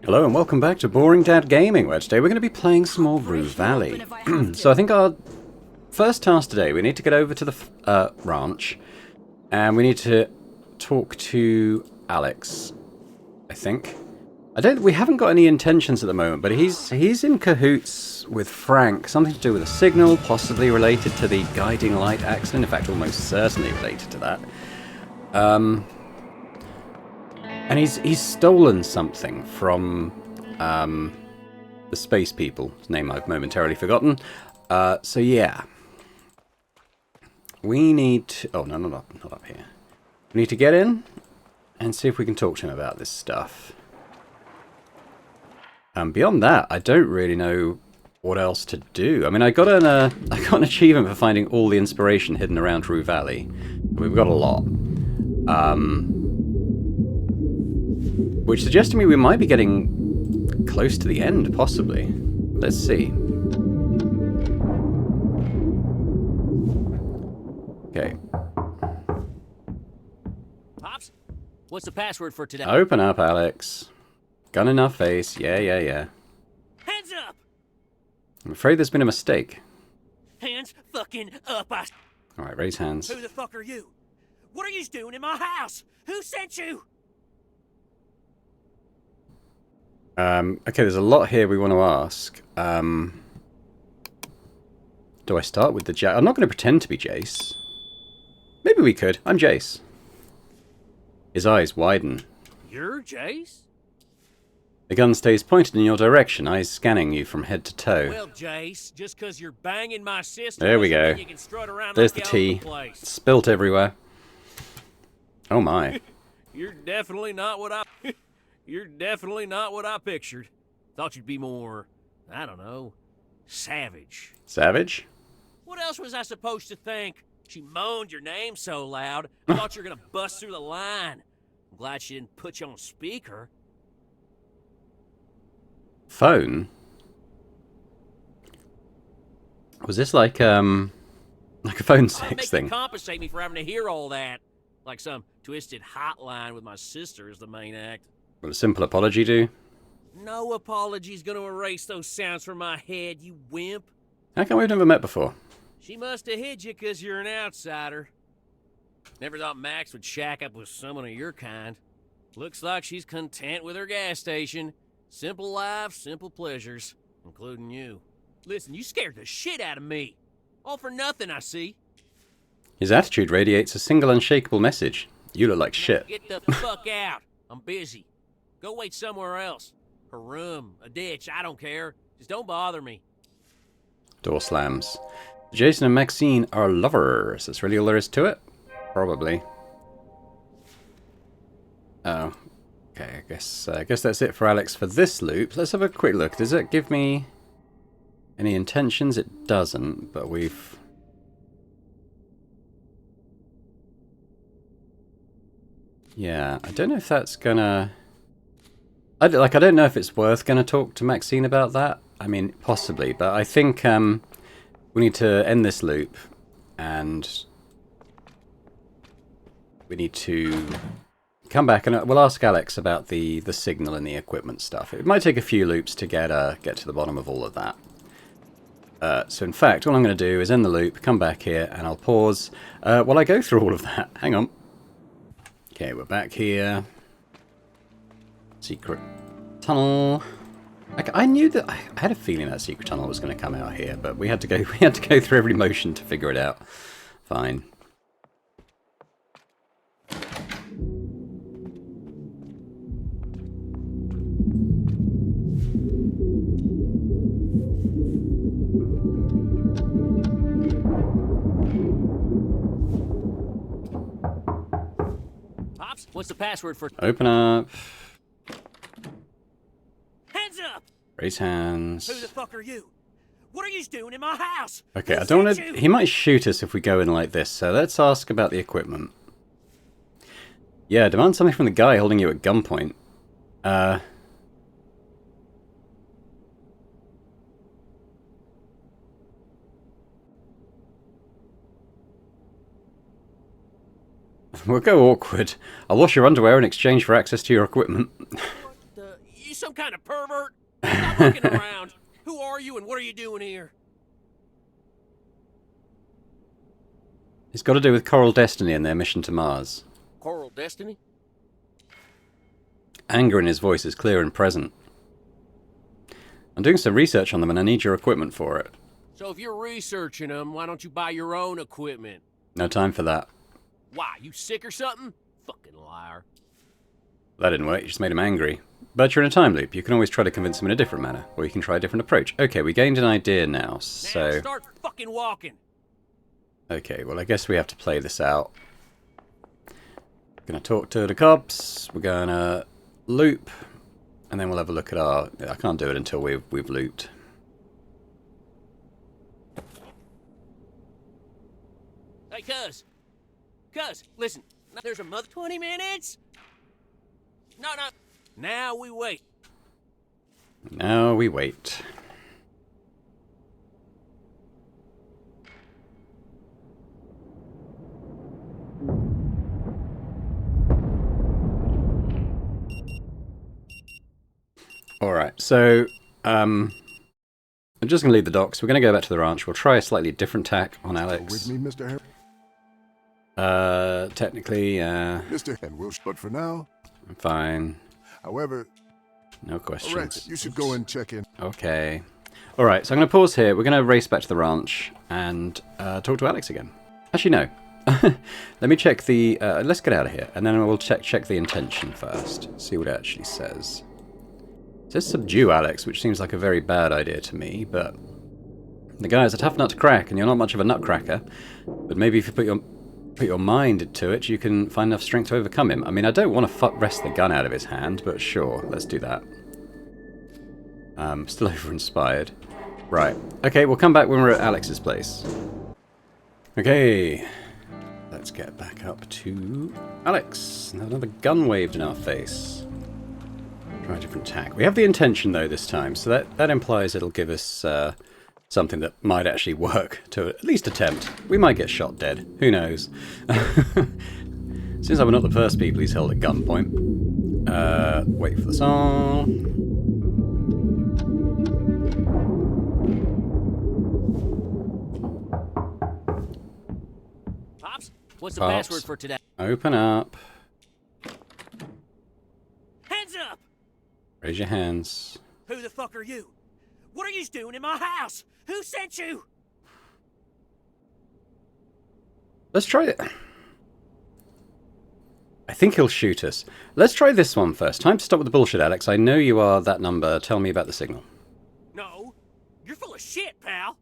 Hello and welcome back to Boring Dad Gaming, where today we're going to be playing some more Rue Valley. So I think our first task today, we need to get over to the ranch, and we need to talk to Alex, I think. We haven't got any intentions at the moment, but he's in cahoots with Frank, something to do with a signal, possibly related to the guiding light accident, in fact almost certainly related to that. And he's stolen something from the space people, whose name I've momentarily forgotten. So yeah. We need to... Oh, no, not up here. We need to get in and see if we can talk to him about this stuff. Beyond that, I don't really know what else to do. I mean, I got an achievement for finding all the inspiration hidden around Rue Valley. We've got a lot. Which suggests to me we might be getting close to the end, possibly. Let's see. Okay. Pops, what's the password for today? Open up, Alex. Gun in our face. Yeah. Hands up! I'm afraid there's been a mistake. Hands fucking up! Alright, raise hands. Who the fuck are you? What are you doing in my house? Who sent you? Okay, there's a lot here we want to ask. Do I start with the I'm not going to pretend to be Jace. Maybe we could. I'm Jace. His eyes widen. You're Jace? The gun stays pointed in your direction, eyes scanning you from head to toe. Well, Jace, just because you're banging my sister... There we go. You can strut around There's like the tea. place. Spilt everywhere. Oh my. You're definitely not what I... You're definitely not what I pictured. Thought you'd be more, I don't know, savage. Savage? What else was I supposed to think? She moaned your name so loud, I thought you were gonna bust through the line. I'm glad she didn't put you on speaker. Phone? Was this like a phone sex thing? Compensate me for having to hear all that. Like some twisted hotline with my sister as the main act. Will a simple apology do? No apology's gonna erase those sounds from my head, you wimp. How come we've never met before? She must have hid you because you're an outsider. Never thought Max would shack up with someone of your kind. Looks like she's content with her gas station. Simple life, simple pleasures, including you. Listen, you scared the shit out of me. All for nothing, I see. His attitude radiates a single unshakable message. You look like shit. Get the fuck out. I'm busy. Go wait somewhere else. Her room, a ditch, I don't care. Just don't bother me. Door slams. Jason and Maxine are lovers. That's really all there is to it? Probably. Oh. Okay, I guess that's it for Alex for this loop. Let's have a quick look. Does it give me any intentions? It doesn't, but we've... Yeah, I don't know if that's gonna... I don't know if it's worth gonna talk to Maxine about that. I mean, possibly, but I think we need to end this loop, and we need to come back and we'll ask Alex about the signal and the equipment stuff. It might take a few loops to get to the bottom of all of that. So in fact, all I'm going to do is end the loop, come back here, and I'll pause while I go through all of that. Hang on. Okay, we're back here. Secret tunnel. I knew that I had a feeling that secret tunnel was going to come out here, but we had to go through every motion to figure it out. Fine. Pops, what's the password for... Open up. Hands up! Raise hands. Who the fuck are you? What are you doing in my house? Okay, I don't want to... He might shoot us if we go in like this, so let's ask about the equipment. Yeah, demand something from the guy holding you at gunpoint. We'll go awkward. I'll wash your underwear in exchange for access to your equipment. You some kind of pervert? Stop looking around. Who are you and what are you doing here? It's got to do with Coral Destiny and their mission to Mars. Coral Destiny? Anger in his voice is clear and present. I'm doing some research on them and I need your equipment for it. So if you're researching them, why don't you buy your own equipment? No time for that. Why, you sick or something? Fucking liar. That didn't work, you just made him angry. But you're in a time loop, you can always try to convince him in a different manner, or you can try a different approach. Okay, we gained an idea now, so... Now start fucking walking. Okay, well I guess we have to play this out. Gonna talk to the cops, we're gonna loop, and then we'll have a look at our... I can't do it until we've looped. Hey, cuz, listen, there's a mother 20 minutes? No. Now we wait. Now we wait. Alright, so, I'm just going to leave the docks. We're going to go back to the ranch. We'll try a slightly different tack on Alex. With me, Mr. Harry? Technically, Mr. And we'll, but for now, I'm fine. However, No questions. Rex, you should go and check in. Okay. Alright, so I'm going to pause here. We're going to race back to the ranch and talk to Alex again. Actually, no. Let me check the... let's get out of here. And then we'll check the intention first. See what it actually says. It says subdue Alex, which seems like a very bad idea to me, but... The guy is a tough nut to crack, and you're not much of a nutcracker. But maybe if you put your mind to it, you can find enough strength to overcome him. I mean, I don't want to wrest the gun out of his hand, but sure, let's do that. Still over-inspired. Right. Okay, we'll come back when we're at Alex's place. Okay. Let's get back up to Alex. Another gun waved in our face. Try a different tack. We have the intention, though, this time, so that implies it'll give us something that might actually work to at least attempt. We might get shot dead. Who knows? Seems like we're not the first people he's held at gunpoint. Wait for the song. Pops, what's the Pops. password for today? Open up. Hands up! Raise your hands. Who the fuck are you? What are you doing in my house? Who sent you? Let's try it. I think he'll shoot us. Let's try this one first. Time to stop with the bullshit, Alex. I know you are that number. Tell me about the signal. No, you're full of shit, pal.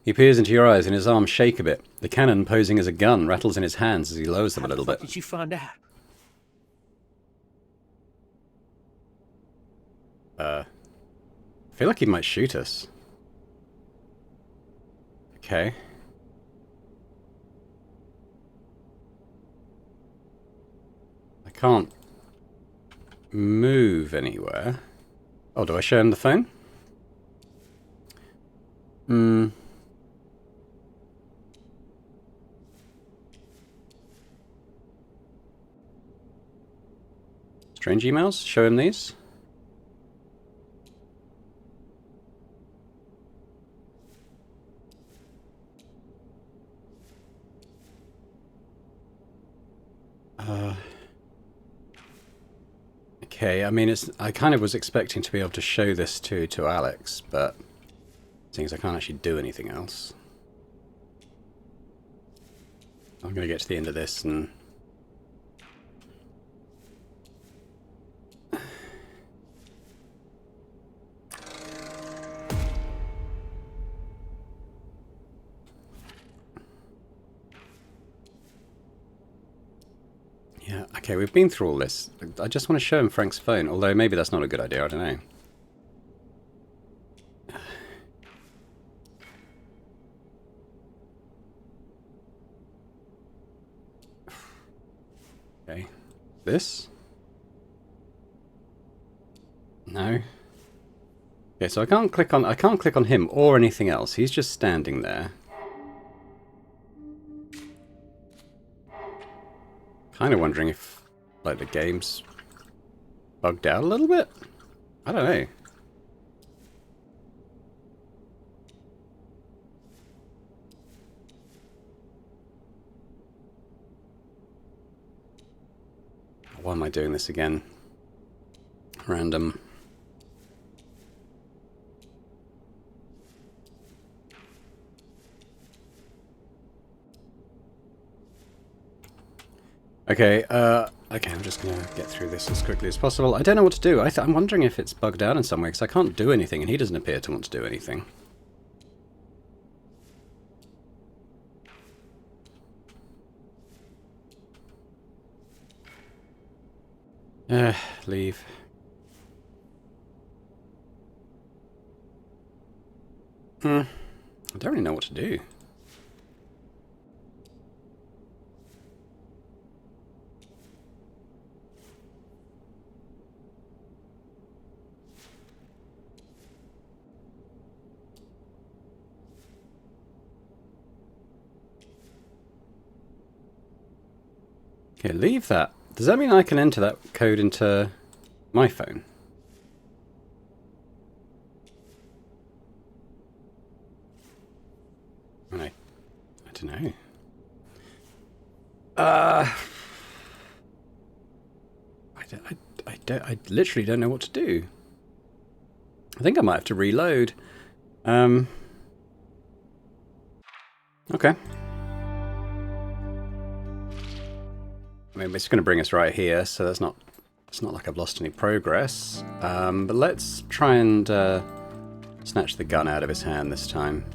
He peers into your eyes and his arms shake a bit. The cannon, posing as a gun, rattles in his hands as he lowers them a little bit. How did you find out? I feel like he might shoot us. Okay. I can't move anywhere. Oh, do I show him the phone? Strange emails? Show him these? Okay, I mean, I kind of was expecting to be able to show this to Alex, but seeing as I can't actually do anything else, I'm going to get to the end of this and... Yeah, okay, we've been through all this. I just want to show him Frank's phone, although maybe that's not a good idea, I don't know. Okay. This? No. Okay, so I can't click on him or anything else. He's just standing there. Kind of wondering if, like, the game's bugged out a little bit? I don't know. Why am I doing this again? Random. Okay, okay, I'm just gonna get through this as quickly as possible. I don't know what to do. I'm wondering if it's bugged out in some way, because I can't do anything, and he doesn't appear to want to do anything. Leave. I don't really know what to do. Okay, leave that. Does that mean I can enter that code into my phone? I don't know. I literally don't know what to do. I think I might have to reload. Okay. I mean, it's going to bring us right here, so it's not like I've lost any progress. But let's try and snatch the gun out of his hand this time.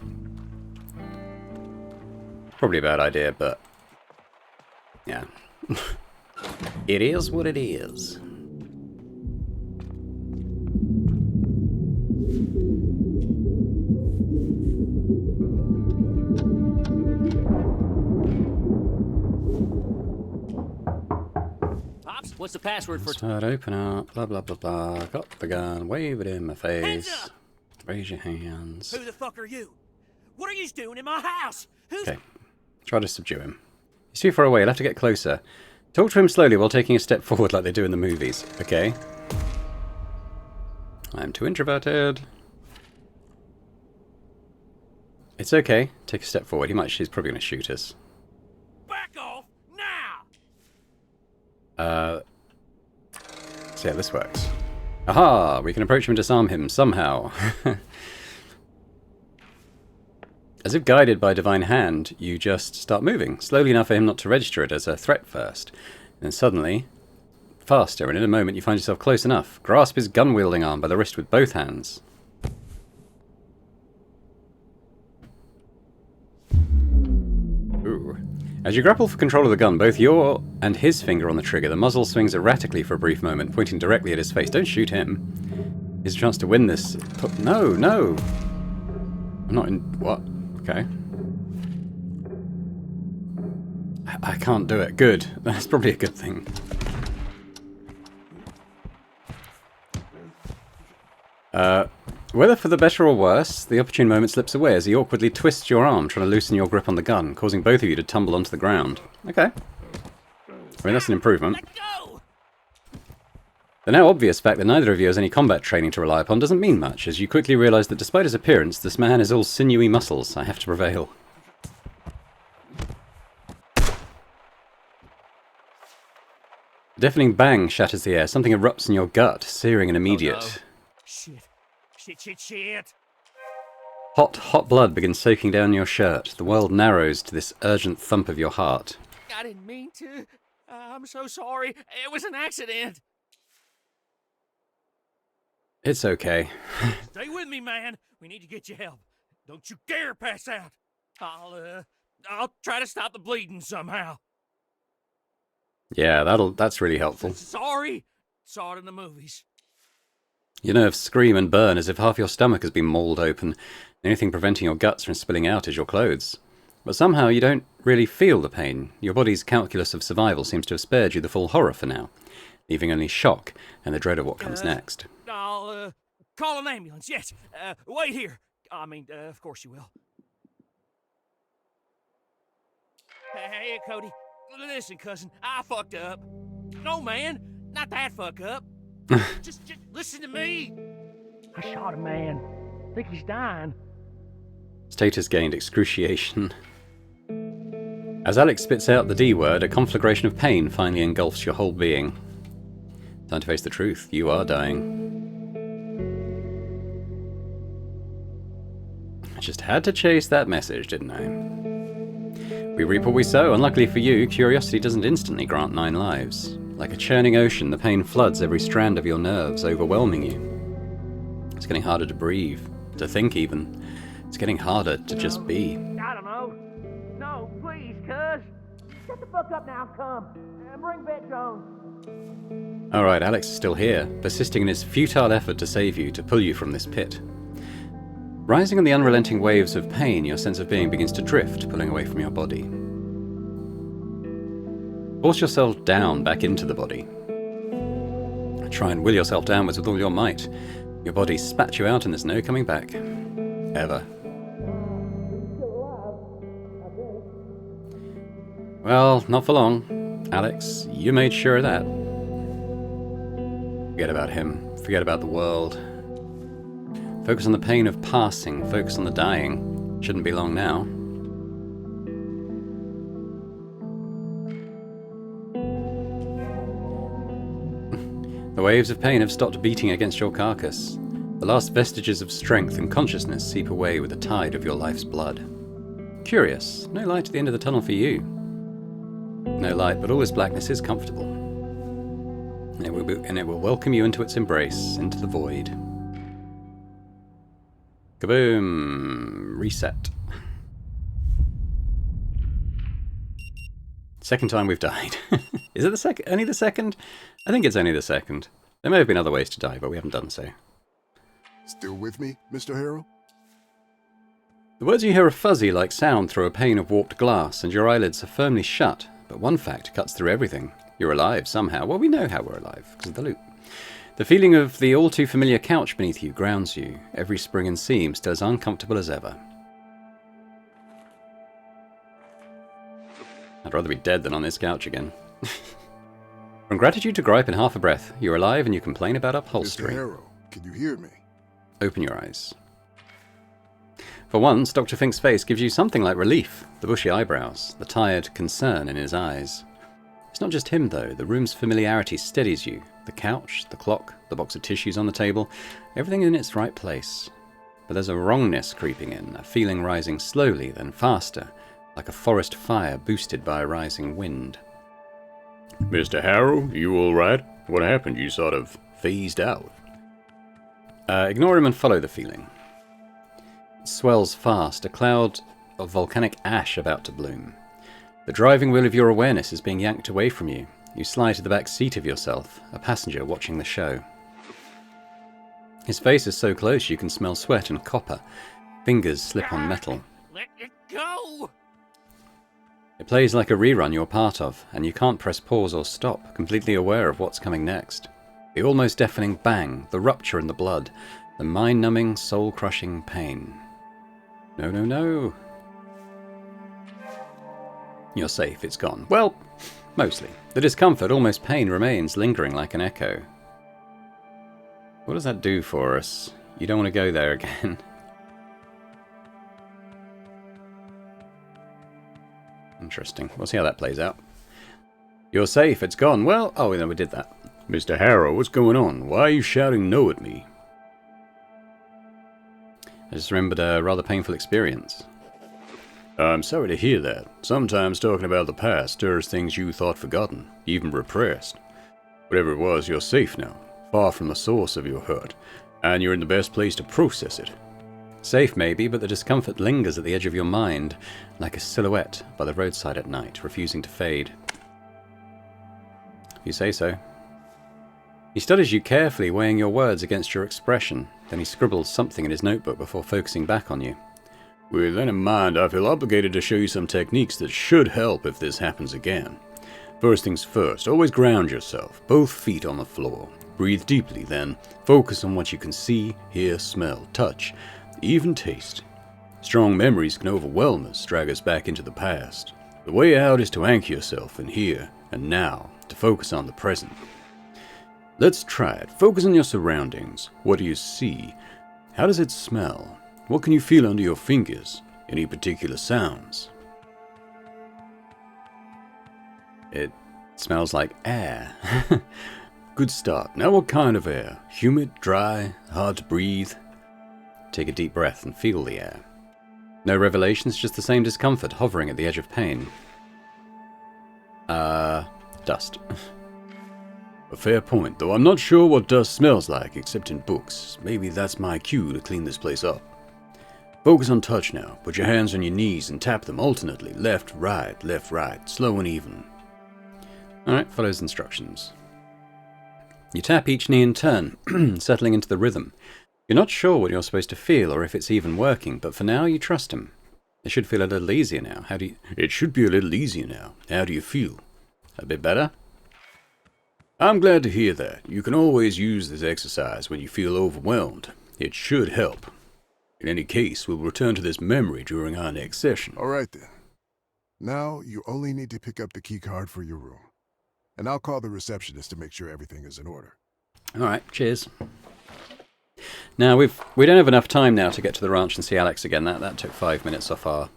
Probably a bad idea, but yeah. It is what it is. What's the password for... Start, open up, blah, blah, blah, blah. Got the gun, wave it in my face. Hands up! Raise your hands. Who the fuck are you? What are you doing in my house? Who's... Okay, try to subdue him. He's too far away, you'll have to get closer. Talk to him slowly while taking a step forward like they do in the movies, okay? I'm too introverted. It's okay, take a step forward. He's probably going to shoot us. Back off now! So yeah, this works. Aha! We can approach him and disarm him somehow. As if guided by a divine hand, you just start moving, slowly enough for him not to register it as a threat first. And then suddenly, faster, and in a moment you find yourself close enough. Grasp his gun-wielding arm by the wrist with both hands. Ooh. As you grapple for control of the gun, both your and his finger on the trigger, the muzzle swings erratically for a brief moment, pointing directly at his face. Don't shoot him. Here's a chance to win this. No, no! I'm not in... What? Okay. I can't do it. Good. That's probably a good thing. Whether for the better or worse, the opportune moment slips away as he awkwardly twists your arm, trying to loosen your grip on the gun, causing both of you to tumble onto the ground. Okay. I mean, that's an improvement. Let go! The now obvious fact that neither of you has any combat training to rely upon doesn't mean much, as you quickly realise that despite his appearance, this man is all sinewy muscles. I have to prevail. A deafening bang shatters the air. Something erupts in your gut, searing and immediate. Oh, no. Shit. Shit, shit, shit. Hot, hot blood begins soaking down your shirt. The world narrows to this urgent thump of your heart. I didn't mean to. I'm so sorry. It was an accident. It's okay. Stay with me, man. We need to get you help. Don't you dare pass out. I'll try to stop the bleeding somehow. Yeah, that's really helpful. Sorry. Saw it in the movies. Your nerves scream and burn as if half your stomach has been mauled open. The only thing preventing your guts from spilling out is your clothes. But somehow you don't really feel the pain. Your body's calculus of survival seems to have spared you the full horror for now, leaving only shock and the dread of what comes next. I'll call an ambulance, yes. Wait here. I mean, of course you will. Hey, Cody. Listen, cousin, I fucked up. No, man, not that fuck up. Just listen to me. I shot a man. Think he's dying. Status gained excruciation. As Alex spits out the D word, a conflagration of pain finally engulfs your whole being. Time to face the truth. You are dying. I just had to chase that message, didn't I? We reap what we sow. Unluckily for you, curiosity doesn't instantly grant 9 lives. Like a churning ocean, the pain floods every strand of your nerves, overwhelming you. It's getting harder to breathe, to think even. It's getting harder to just be. I don't know. No, please, cuz. Shut the fuck up now, come. And bring Bet Jones. Alright, Alex is still here, persisting in his futile effort to save you, to pull you from this pit. Rising on the unrelenting waves of pain, your sense of being begins to drift, pulling away from your body. Force yourself down back into the body. Try and will yourself downwards with all your might. Your body spat you out and there's no coming back. Ever. Well, not for long. Alex, you made sure of that. Forget about him. Forget about the world. Focus on the pain of passing. Focus on the dying. Shouldn't be long now. The waves of pain have stopped beating against your carcass. The last vestiges of strength and consciousness seep away with the tide of your life's blood. Curious, no light at the end of the tunnel for you. No light, but all this blackness is comfortable. And it will welcome you into its embrace, into the void. Kaboom! Reset. Second time we've died. Is it the second? Only the second? I think it's only the second. There may have been other ways to die, but we haven't done so. Still with me, Mr. Harrow? The words you hear are fuzzy like sound through a pane of warped glass, and your eyelids are firmly shut. But one fact cuts through everything. You're alive somehow. Well, we know how we're alive, because of the loop. The feeling of the all-too-familiar couch beneath you grounds you, every spring and seam still as uncomfortable as ever. I'd rather be dead than on this couch again. From gratitude to gripe in half a breath, you're alive and you complain about upholstery. Mr. Harrow, can you hear me? Open your eyes. For once, Dr. Fink's face gives you something like relief. The bushy eyebrows, the tired concern in his eyes. It's not just him, though. The room's familiarity steadies you. The couch, the clock, the box of tissues on the table, everything in its right place. But there's a wrongness creeping in, a feeling rising slowly, then faster, like a forest fire boosted by a rising wind. Mr. Harrow, you all right? What happened? You sort of phased out. Ignore him and follow the feeling. It swells fast, a cloud of volcanic ash about to bloom. The driving wheel of your awareness is being yanked away from you. You slide to the back seat of yourself, a passenger watching the show. His face is so close you can smell sweat and copper. Fingers slip on metal. Let it go! It plays like a rerun you're part of, and you can't press pause or stop, completely aware of what's coming next. The almost deafening bang, the rupture in the blood, the mind-numbing, soul-crushing pain. No, no, no. You're safe, it's gone. Well, mostly. The discomfort, almost pain, remains, lingering like an echo. What does that do for us? You don't want to go there again. Interesting. We'll see how that plays out. You're safe, it's gone. Well, oh, no, we did that. Mr. Harrow, what's going on? Why are you shouting no at me? I just remembered a rather painful experience. I'm sorry to hear that. Sometimes talking about the past stirs things you thought forgotten, even repressed. Whatever it was, you're safe now, far from the source of your hurt, and you're in the best place to process it. Safe maybe, but the discomfort lingers at the edge of your mind, like a silhouette by the roadside at night, refusing to fade. If you say so. He studies you carefully, weighing your words against your expression. Then he scribbles something in his notebook before focusing back on you. With that in mind, I feel obligated to show you some techniques that should help if this happens again. First things first, always ground yourself, both feet on the floor. Breathe deeply, then focus on what you can see, hear, smell, touch, even taste. Strong memories can overwhelm us, drag us back into the past. The way out is to anchor yourself in here and now, to focus on the present. Let's try it. Focus on your surroundings. What do you see? How does it smell? What can you feel under your fingers? Any particular sounds? It smells like air. Good start. Now what kind of air? Humid, dry, hard to breathe? Take a deep breath and feel the air. No revelations, just the same discomfort hovering at the edge of pain. Dust. A fair point, though I'm not sure what dust smells like except in books. Maybe that's my cue to clean this place up. Focus on touch now. Put your hands on your knees and tap them alternately. Left, right, slow and even. Alright, follows instructions. You tap each knee in turn, settling into the rhythm. You're not sure what you're supposed to feel or if it's even working, but for now you trust him. It should feel a little easier now. It should be a little easier now. How do you feel? A bit better? I'm glad to hear that. You can always use this exercise when you feel overwhelmed. It should help. In any case, we'll return to this memory during our next session. All right, then. Now, you only need to pick up the key card for your room. And I'll call the receptionist to make sure everything is in order. Alright, cheers. Now, we don't have enough time now to get to the ranch and see Alex again. That took 5 minutes off our...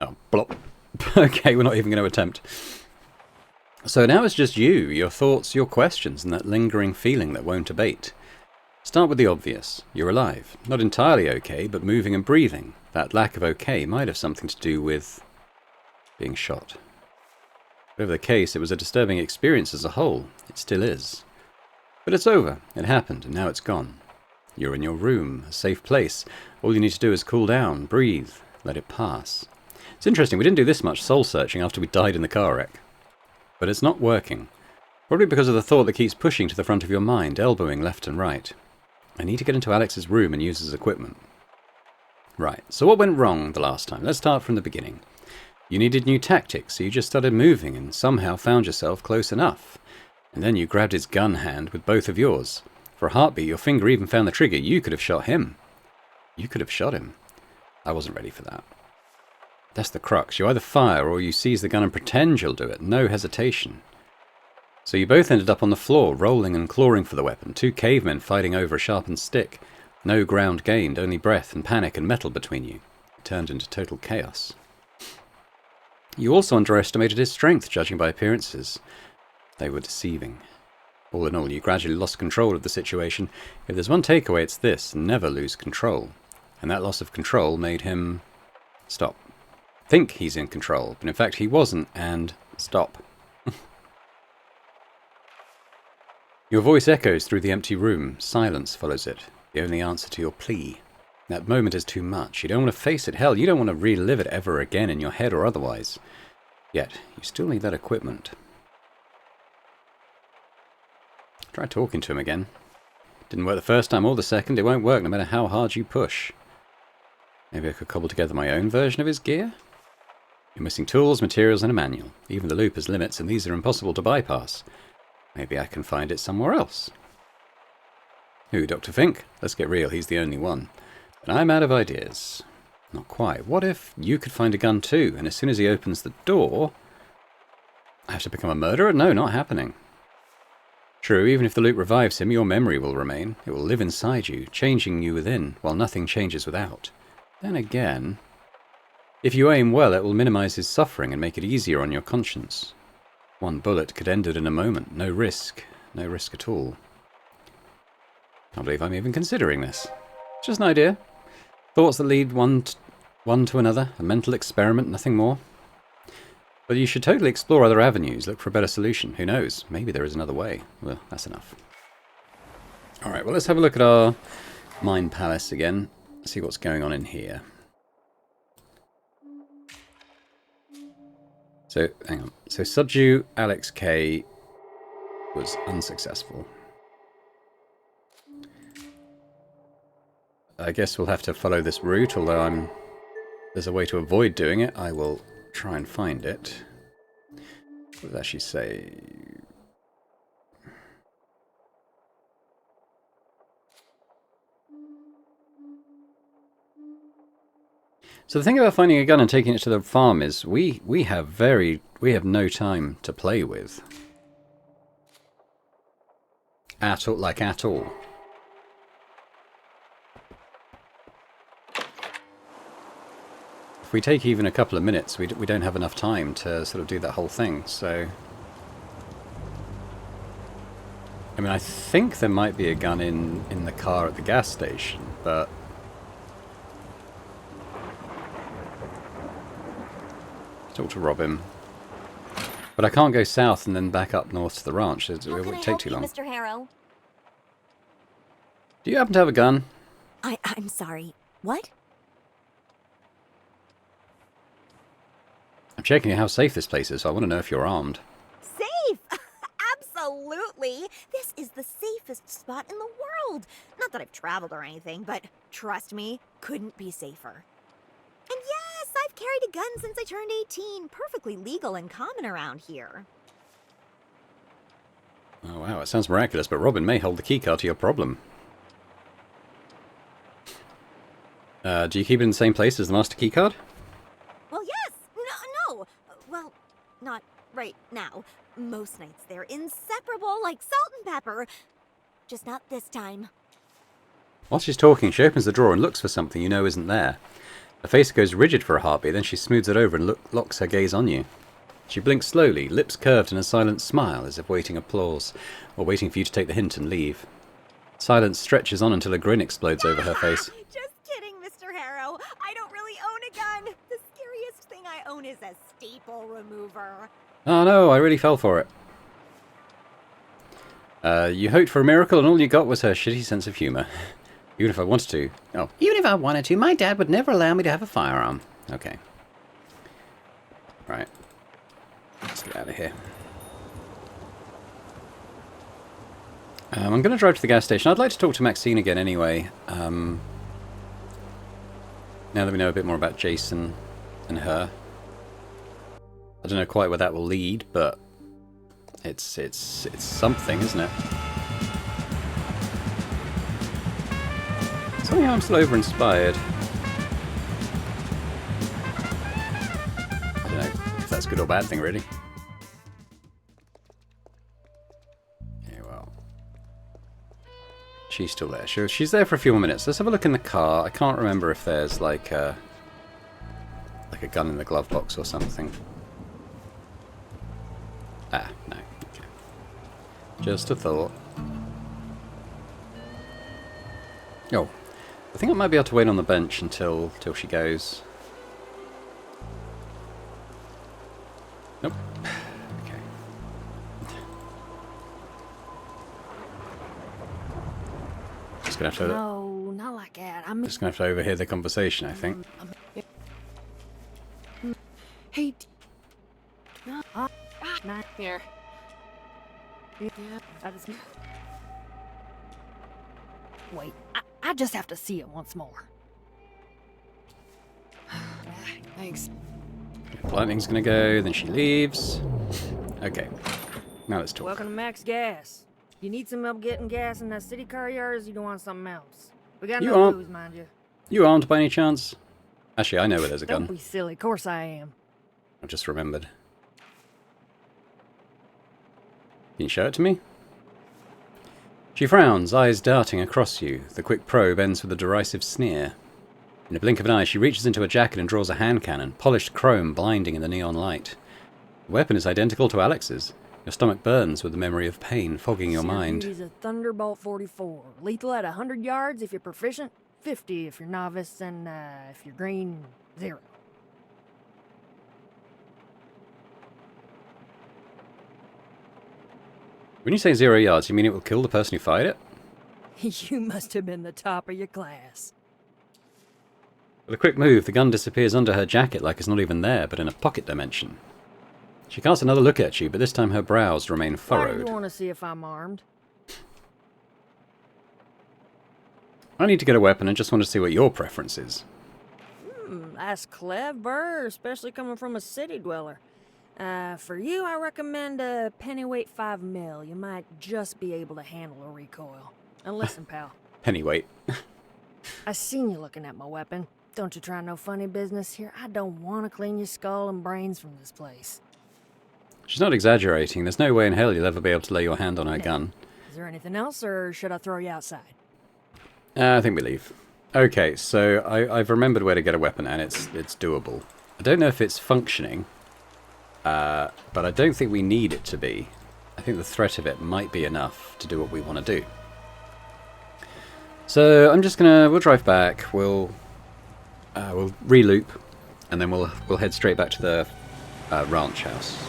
Oh, blop. Okay, we're not even going to attempt. So now it's just you, your thoughts, your questions, and that lingering feeling that won't abate. Start with the obvious. You're alive. Not entirely okay, but moving and breathing. That lack of okay might have something to do with being shot. Whatever the case, it was a disturbing experience as a whole. It still is. But it's over. It happened, and now it's gone. You're in your room, a safe place. All you need to do is cool down, breathe, let it pass. It's interesting, we didn't do this much soul-searching after we died in the car wreck. But it's not working. Probably because of the thought that keeps pushing to the front of your mind, elbowing left and right. I need to get into Alex's room and use his equipment. Right, so what went wrong the last time? Let's start from the beginning. You needed new tactics, so you just started moving and somehow found yourself close enough. And then you grabbed his gun hand with both of yours. For a heartbeat, your finger even found the trigger. You could have shot him. You could have shot him. I wasn't ready for that. That's the crux. You either fire or you seize the gun and pretend you'll do it. No hesitation. So you both ended up on the floor, rolling and clawing for the weapon. Two cavemen fighting over a sharpened stick. No ground gained, only breath and panic and metal between you. It turned into total chaos. You also underestimated his strength, judging by appearances. They were deceiving. All in all, you gradually lost control of the situation. If there's one takeaway, it's this: never lose control. And that loss of control made him stop. Think he's in control, but in fact he wasn't, and stop. Your voice echoes through the empty room. Silence follows it, the only answer to your plea. That moment is too much. You don't want to face it. Hell, you don't want to relive it ever again in your head or otherwise. Yet, you still need that equipment. Try talking to him again. Didn't work the first time or the second. It won't work no matter how hard you push. Maybe I could cobble together my own version of his gear? You're missing tools, materials, and a manual. Even the loop has limits, and these are impossible to bypass. Maybe I can find it somewhere else. Who, Dr. Fink? Let's get real, he's the only one. But I'm out of ideas. Not quite. What if you could find a gun too, and as soon as he opens the door... I have to become a murderer? No, not happening. True, even if the loop revives him, your memory will remain. It will live inside you, changing you within, while nothing changes without. Then again... if you aim well, it will minimize his suffering and make it easier on your conscience. One bullet could end it in a moment. No risk. No risk at all. Can't believe I'm even considering this. It's just an idea. Thoughts that lead one to another. A mental experiment, nothing more. But you should totally explore other avenues. Look for a better solution. Who knows? Maybe there is another way. Well, that's enough. Alright, well let's have a look at our Mind Palace again. See what's going on in here. So, hang on. So, subdue Alex K was unsuccessful. I guess we'll have to follow this route, although there's a way to avoid doing it. I will try and find it. What did it actually say? So the thing about finding a gun and taking it to the farm is we have no time to play with. At all, like at all. If we take even a couple of minutes, we don't have enough time to sort of do that whole thing, so... I mean, I think there might be a gun in the car at the gas station, but... Talk to Robin. But I can't go south and then back up north to the ranch. It would take too long. Mr. Harrow? Do you happen to have a gun? I'm sorry. What? I'm checking how safe this place is, so I want to know if you're armed. Safe! Absolutely! This is the safest spot in the world. Not that I've traveled or anything, but trust me, couldn't be safer. And yes, I've carried a gun since I turned 18. Perfectly legal and common around here. Oh wow, it sounds miraculous, but Robin may hold the keycard to your problem. Do you keep it in the same place as the master keycard? Well, yes! No! Well, not right now. Most nights they're inseparable like salt and pepper. Just not this time. While she's talking, she opens the drawer and looks for something you know isn't there. Her face goes rigid for a heartbeat, then she smooths it over and locks her gaze on you. She blinks slowly, lips curved in a silent smile, as if waiting applause, or waiting for you to take the hint and leave. Silence stretches on until a grin explodes over her face. Just kidding, Mr. Harrow. I don't really own a gun. The scariest thing I own is a staple remover. Oh no, I really fell for it. You hoped for a miracle and all you got was her shitty sense of humour. Even if I wanted to. Oh, even if I wanted to, my dad would never allow me to have a firearm. Okay. Right. Let's get out of here. I'm going to drive to the gas station. I'd like to talk to Maxine again anyway. Now that we know a bit more about Jason and her. I don't know quite where that will lead, but it's something, isn't it? Somehow I'm still over-inspired. I don't know if that's a good or bad thing, really. Yeah, well. She's still there. She's there for a few more minutes. Let's have a look in the car. I can't remember if there's like a gun in the glove box or something. Ah, no. Okay. Just a thought. Oh. I think I might be able to wait on the bench until she goes. Nope. Okay. Just gonna have to. No, not like that. I'm Just gonna have to overhear the conversation, I think. Hey. Not here. Yeah, I just. Wait, I just have to see it once more. Thanks. Lightning's gonna go, then she leaves. Okay. Now let's talk. Welcome to Max Gas. You need some help getting gas in that city car yard, or you don't want something else? We got You no aren't- booze, mind you. You armed by any chance? Actually, I know where there's a Don't gun. be silly. Of course I am. I just remembered. Can you show it to me? She frowns, eyes darting across you. The quick probe ends with a derisive sneer. In a blink of an eye, she reaches into her jacket and draws a hand cannon, polished chrome blinding in the neon light. The weapon is identical to Alex's. Your stomach burns with the memory of pain fogging your mind. Series a Thunderbolt 44. Lethal at 100 yards if you're proficient, 50 if you're novice, and if you're green, 0. When you say 0 yards, you mean it will kill the person who fired it? You must have been the top of your class. With a quick move, the gun disappears under her jacket like it's not even there, but in a pocket dimension. She casts another look at you, but this time her brows remain Why do furrowed. you want to see if I'm armed? I need to get a weapon and just want to see what your preference is. That's clever, especially coming from a city dweller. For you, I recommend a pennyweight 5mm. You might just be able to handle a recoil. And listen, pal, Pennyweight. I seen you looking at my weapon. Don't you try no funny business here. I don't want to clean your skull and brains from this place. She's not exaggerating. There's no way in hell you'll ever be able to lay your hand on her gun. Is there anything else, or should I throw you outside? I think we leave. Okay, so I've remembered where to get a weapon, and it's doable. I don't know if it's functioning, but I don't think we need it to be. I think the threat of it might be enough to do what we want to do. So I'm just we'll drive back, we'll re-loop, and then we'll head straight back to the ranch house.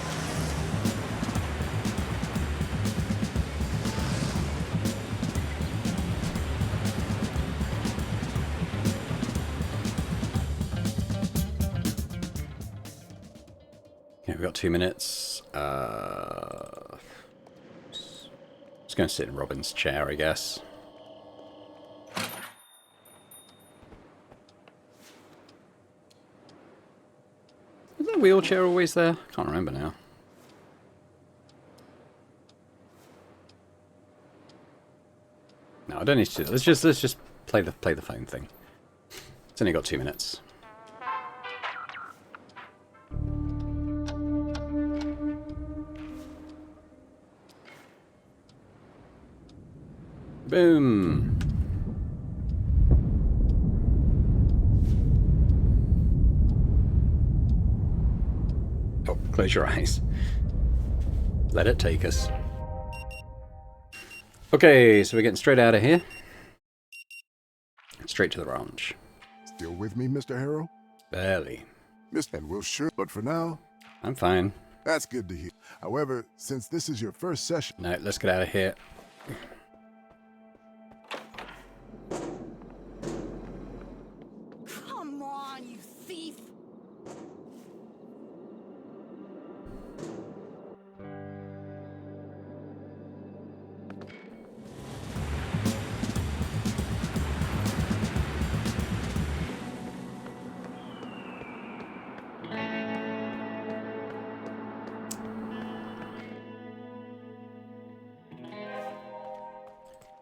Okay, we've got 2 minutes. Just going to sit in Robin's chair, I guess. Is that wheelchair always there? Can't remember now. No, I don't need to do that. Let's just play the phone thing. It's only got 2 minutes. Boom. Oh, close your eyes. Let it take us. Okay, so we're getting straight out of here. Straight to the ranch. Still with me, Mr. Harrow? Barely. And we'll sure, but for now, I'm fine. that's good to hear. However, since this is your first session... No, let's get out of here. Come on, you thief!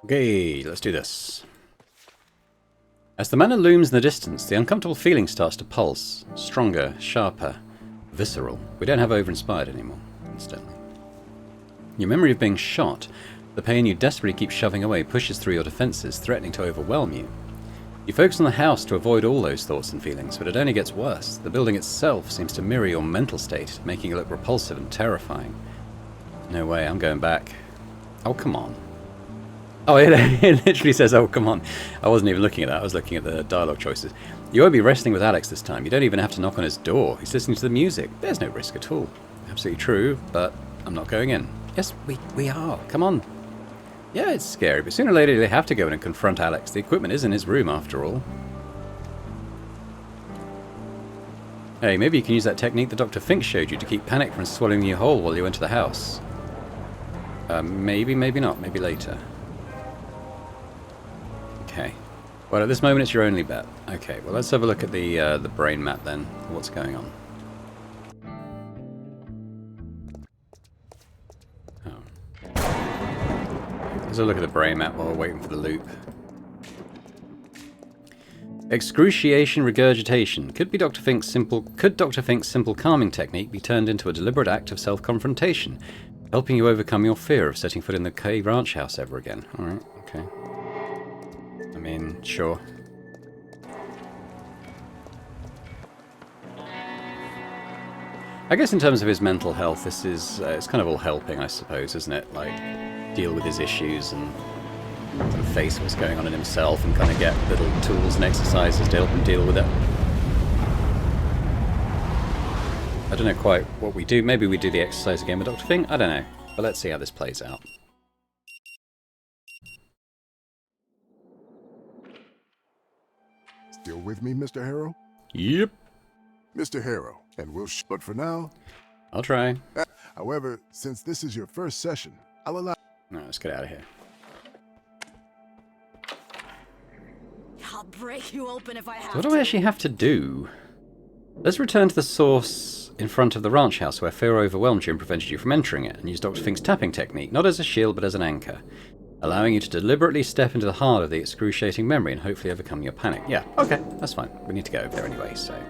Okay, let's do this. As the manor looms in the distance, the uncomfortable feeling starts to pulse. Stronger, sharper, visceral. We don't have over-inspired anymore, incidentally. Your memory of being shot, the pain you desperately keep shoving away, pushes through your defenses, threatening to overwhelm you. You focus on the house to avoid all those thoughts and feelings, but it only gets worse. The building itself seems to mirror your mental state, making it look repulsive and terrifying. No way, I'm going back. Oh, come on. Oh, it literally says, oh, come on. I wasn't even looking at that. I was looking at the dialogue choices. You won't be wrestling with Alex this time. You don't even have to knock on his door. He's listening to the music. There's no risk at all. Absolutely true, but I'm not going in. Yes, we are. Come on. Yeah, it's scary, but sooner or later they have to go in and confront Alex. The equipment is in his room, after all. Hey, maybe you can use that technique that Dr. Fink showed you to keep panic from swallowing you whole while you went to the house. Maybe, maybe not. Maybe later. Okay. Well, at this moment, it's your only bet. Okay, well, let's have a look at the brain map then. What's going on? Oh. Let's have a look at the brain map while we're waiting for the loop. Excruciation regurgitation. Could Dr. Fink's simple calming technique be turned into a deliberate act of self-confrontation, helping you overcome your fear of setting foot in the K ranch house ever again? All right. Okay. I mean, sure. I guess in terms of his mental health, this is it's kind of all helping, I suppose, isn't it? Like, deal with his issues and kind of face what's going on in himself and kind of get little tools and exercises to help him deal with it. I don't know quite what we do. Maybe we do the exercise again with Dr. Fink. I don't know. But let's see how this plays out. Still with me, Mr. Harrow? Yep. Mr. Harrow, and but for now... I'll try. However, since this is your first session, I'll allow... No, let's get out of here. I'll break you open if I have So what do I actually have to do? Let's return to the source in front of the ranch house where fear overwhelmed you and prevented you from entering it, and use Dr. Fink's tapping technique, not as a shield but as an anchor, allowing you to deliberately step into the heart of the excruciating memory and hopefully overcome your panic. Yeah, okay, that's fine. We need to go over there anyway, so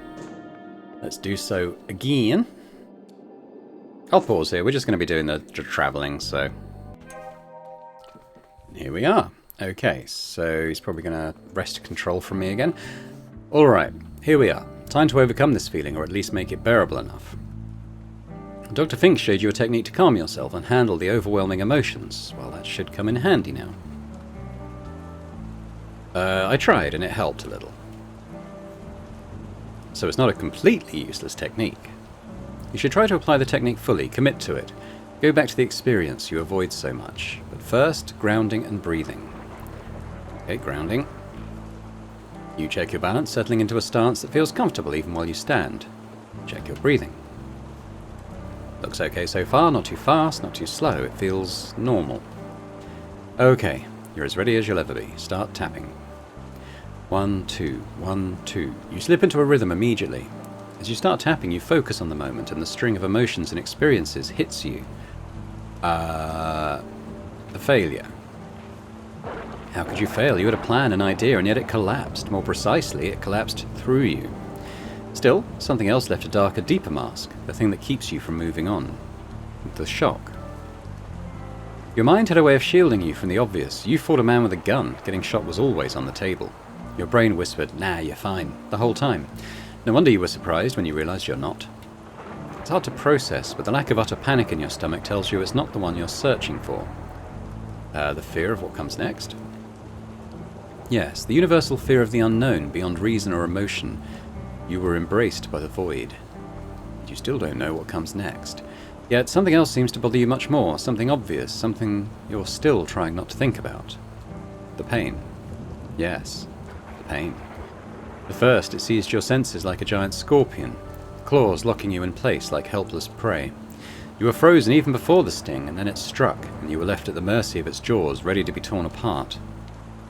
let's do so again. I'll pause here. We're just going to be doing the travelling, so Here we are. Okay, so he's probably going to wrest control from me again. Alright, here we are. Time to overcome this feeling, or at least make it bearable enough. Dr. Fink showed you a technique to calm yourself and handle the overwhelming emotions. Well, that should come in handy now. I tried, and it helped a little. So it's not a completely useless technique. You should try to apply the technique fully, commit to it. Go back to the experience you avoid so much. But first, grounding and breathing. Okay, grounding. You check your balance, settling into a stance that feels comfortable even while you stand. Check your breathing. Looks okay so far, not too fast, not too slow. It feels normal. Okay, you're as ready as you'll ever be. Start tapping. 1, 2, 1, 2. You slip into a rhythm immediately. As you start tapping, you focus on the moment, and the string of emotions and experiences hits you. The failure. How could you fail? You had a plan, an idea, and yet it collapsed. More precisely, it collapsed through you. Still, something else left a darker, deeper mask, the thing that keeps you from moving on. The shock. Your mind had a way of shielding you from the obvious. You fought a man with a gun. Getting shot was always on the table. Your brain whispered, "Nah, you're fine," the whole time. No wonder you were surprised when you realized you're not. It's hard to process, but the lack of utter panic in your stomach tells you it's not the one you're searching for. The fear of what comes next? Yes, the universal fear of the unknown, beyond reason or emotion. You were embraced by the void. You still don't know what comes next. Yet something else seems to bother you much more, something obvious, something you're still trying not to think about. The pain. Yes, the pain. At first, it seized your senses like a giant scorpion, claws locking you in place like helpless prey. You were frozen even before the sting, and then it struck, and you were left at the mercy of its jaws, ready to be torn apart.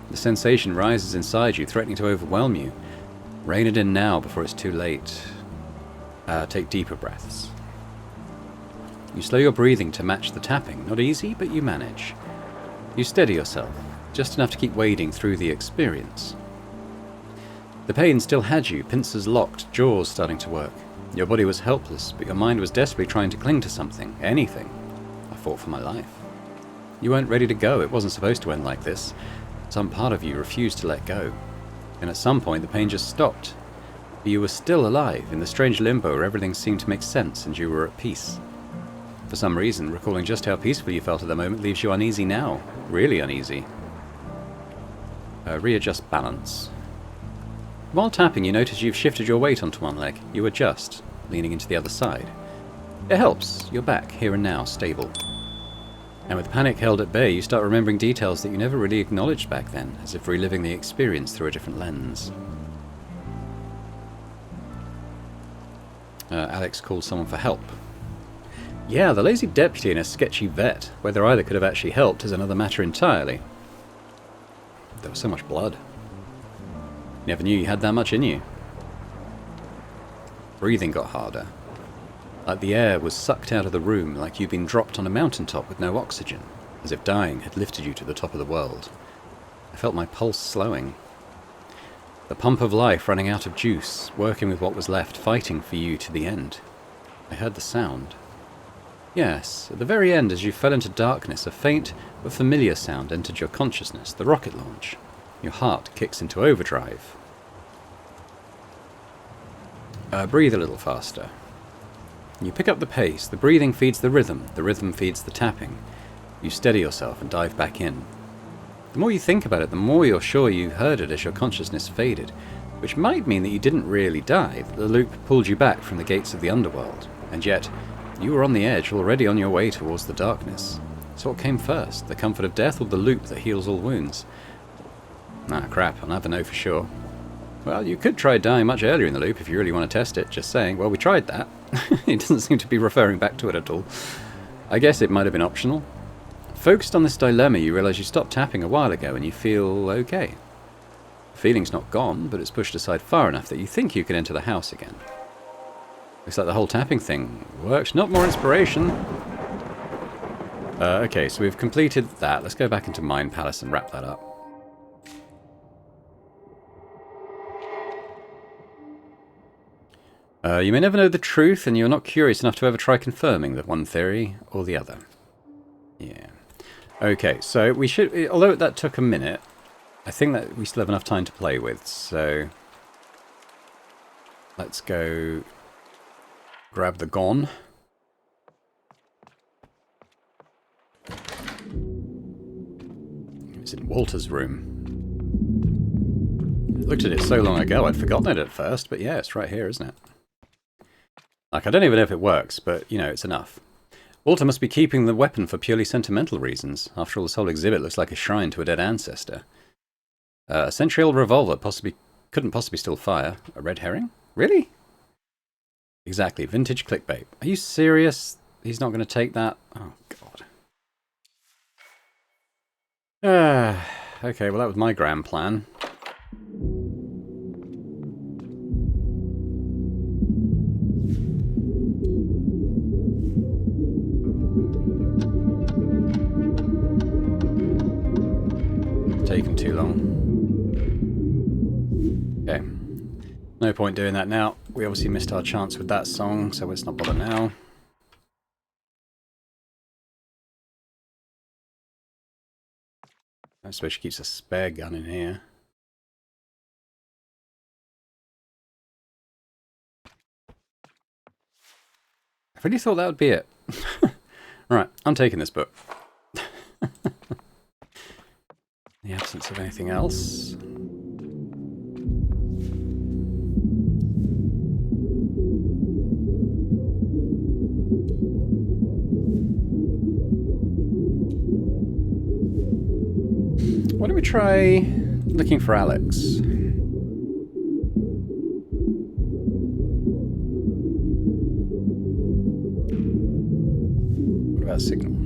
The sensation rises inside you, threatening to overwhelm you. Rein it in now before it's too late. Take deeper breaths. You slow your breathing to match the tapping. Not easy, but you manage. You steady yourself, just enough to keep wading through the experience. The pain still had you, pincers locked, jaws starting to work. Your body was helpless, but your mind was desperately trying to cling to something, anything. I fought for my life. You weren't ready to go. It wasn't supposed to end like this. Some part of you refused to let go. And at some point, the pain just stopped. But you were still alive, in the strange limbo where everything seemed to make sense and you were at peace. For some reason, recalling just how peaceful you felt at the moment leaves you uneasy now. Really uneasy. Readjust balance. While tapping, you notice you've shifted your weight onto one leg. You adjust, leaning into the other side. It helps. You're back, here and now, stable. And with panic held at bay, you start remembering details that you never really acknowledged back then, as if reliving the experience through a different lens. Alex called someone for help. Yeah, the lazy deputy and a sketchy vet. Whether either could have actually helped is another matter entirely. There was so much blood. Never knew you had that much in you. Breathing got harder. Like the air was sucked out of the room, like you'd been dropped on a mountaintop with no oxygen, as if dying had lifted you to the top of the world. I felt my pulse slowing. The pump of life running out of juice, working with what was left, fighting for you to the end. I heard the sound. Yes, at the very end, as you fell into darkness, a faint but familiar sound entered your consciousness, the rocket launch. Your heart kicks into overdrive. Breathe a little faster. You pick up the pace, the breathing feeds the rhythm feeds the tapping. You steady yourself and dive back in. The more you think about it, the more you're sure you heard it as your consciousness faded, which might mean that you didn't really die, that the loop pulled you back from the gates of the underworld, and yet you were on the edge, already on your way towards the darkness. So what came first, the comfort of death or the loop that heals all wounds? Ah, crap, I'll never know for sure. Well, you could try dying much earlier in the loop if you really want to test it, just saying. Well, we tried that. He doesn't seem to be referring back to it at all. I guess it might have been optional. Focused on this dilemma, you realise you stopped tapping a while ago and you feel okay. The feeling's not gone, but it's pushed aside far enough that you think you can enter the house again. Looks like the whole tapping thing worked. Not more inspiration. Okay, so we've completed that. Let's go back into Mind Palace and wrap that up. You may never know the truth, and you're not curious enough to ever try confirming the one theory or the other. Yeah. Okay, so we should... Although that took a minute, I think that we still have enough time to play with, so... Let's go... grab the gun. It's in Walter's room. I looked at it so long ago, I'd forgotten it at first, but yeah, it's right here, isn't it? Like, I don't even know if it works, but, you know, it's enough. Walter must be keeping the weapon for purely sentimental reasons. After all, this whole exhibit looks like a shrine to a dead ancestor. A century-old revolver couldn't possibly still fire. A red herring? Really? Exactly, vintage clickbait. Are you serious? He's not going to take that? Oh, God. Okay, well that was my grand plan. Taken too long. Okay. No point doing that now. We obviously missed our chance with that song, so let's not bother now. I suppose she keeps a spare gun in here. I really thought that would be it. Right, I'm taking this book. In the absence of anything else. Why don't we try looking for Alex? What about Signal?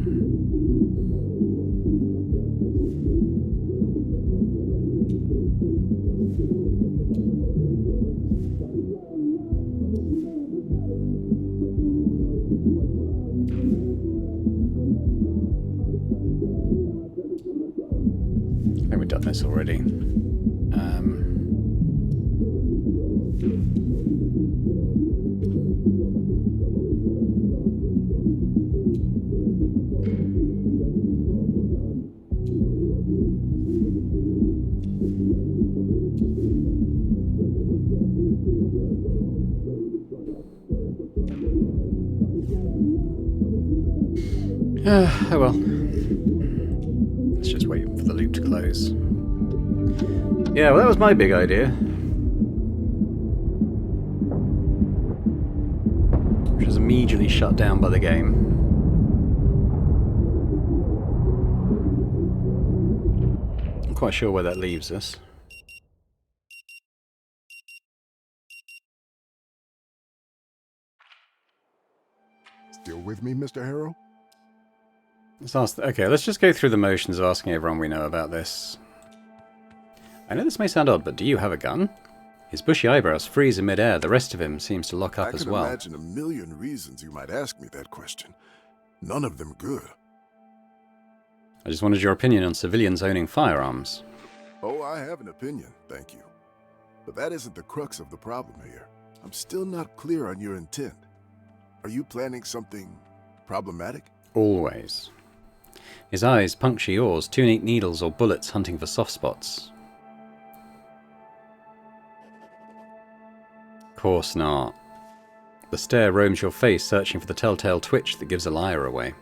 I think we've done this already. Oh well. Let's just wait for the loop to close. Yeah, well that was my big idea. Which was immediately shut down by the game. I'm quite sure where that leaves us. Still with me, Mr. Harrow? Let's ask. Okay, let's just go through the motions of asking everyone we know about this. I know this may sound odd, but do you have a gun? His bushy eyebrows freeze in midair. The rest of him seems to lock up as well. I can imagine a million reasons you might ask me that question. None of them good. I just wanted your opinion on civilians owning firearms. Oh, I have an opinion, thank you. But that isn't the crux of the problem here. I'm still not clear on your intent. Are you planning something problematic? Always. His eyes puncture yours, 2 neat needles or bullets hunting for soft spots. Course not. The stare roams your face, searching for the telltale twitch that gives a liar away.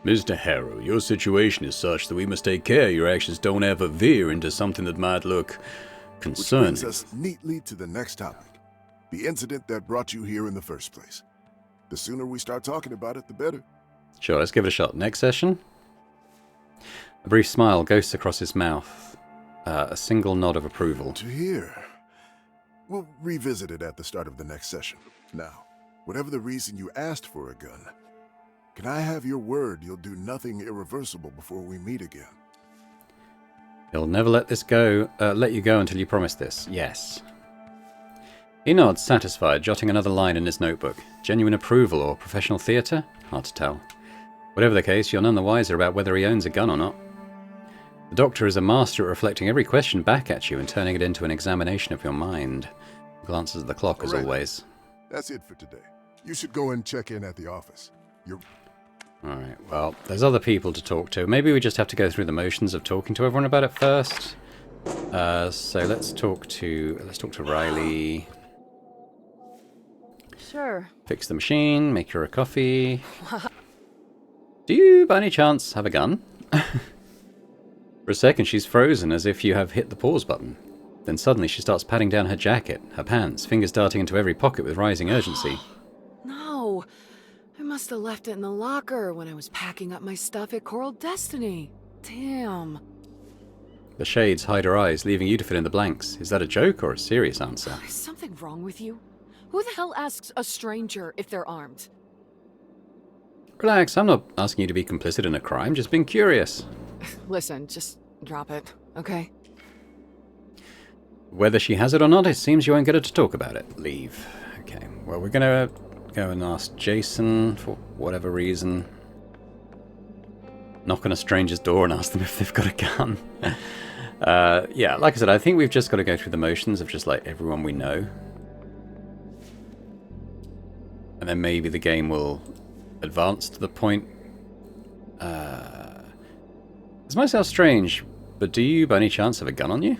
Mr. Harrow, your situation is such that we must take care your actions don't ever veer into something that might look concerning. Which brings us neatly to the next topic. The incident that brought you here in the first place. The sooner we start talking about it, the better. Sure, let's give it a shot. Next session? A brief smile ghosts across his mouth. A single nod of approval. To hear. We'll revisit it at the start of the next session. Now, whatever the reason you asked for a gun, can I have your word you'll do nothing irreversible before we meet again? He'll never let you go until you promise this. Yes. He nods, satisfied, jotting another line in his notebook. Genuine approval or professional theatre? Hard to tell. Whatever the case, you're none the wiser about whether he owns a gun or not. The Doctor is a master at reflecting every question back at you and turning it into an examination of your mind. Glances at the clock as always. That's it for today. You should go and check in at the office. Alright, well, there's other people to talk to. Maybe we just have to go through the motions of talking to everyone about it first. So let's talk to Riley. Sure. Fix the machine, make her a coffee. Do you, by any chance, have a gun? For a second, she's frozen as if you have hit the pause button. Then suddenly she starts patting down her jacket, her pants, fingers darting into every pocket with rising urgency. No. I must have left it in the locker when I was packing up my stuff at Coral Destiny. Damn. The shades hide her eyes, leaving you to fill in the blanks. Is that a joke or a serious answer? Is something wrong with you? Who the hell asks a stranger if they're armed? Relax, I'm not asking you to be complicit in a crime, just being curious. Listen, just drop it, okay? Whether she has it or not, it seems you won't get her to talk about it. Leave. Okay, well, we're gonna go and ask Jason for whatever reason. Knock on a stranger's door and ask them if they've got a gun. Yeah, like I said, I think we've just got to go through the motions of just like everyone we know. And then maybe the game will advance to the point. This might sound strange, but do you by any chance have a gun on you?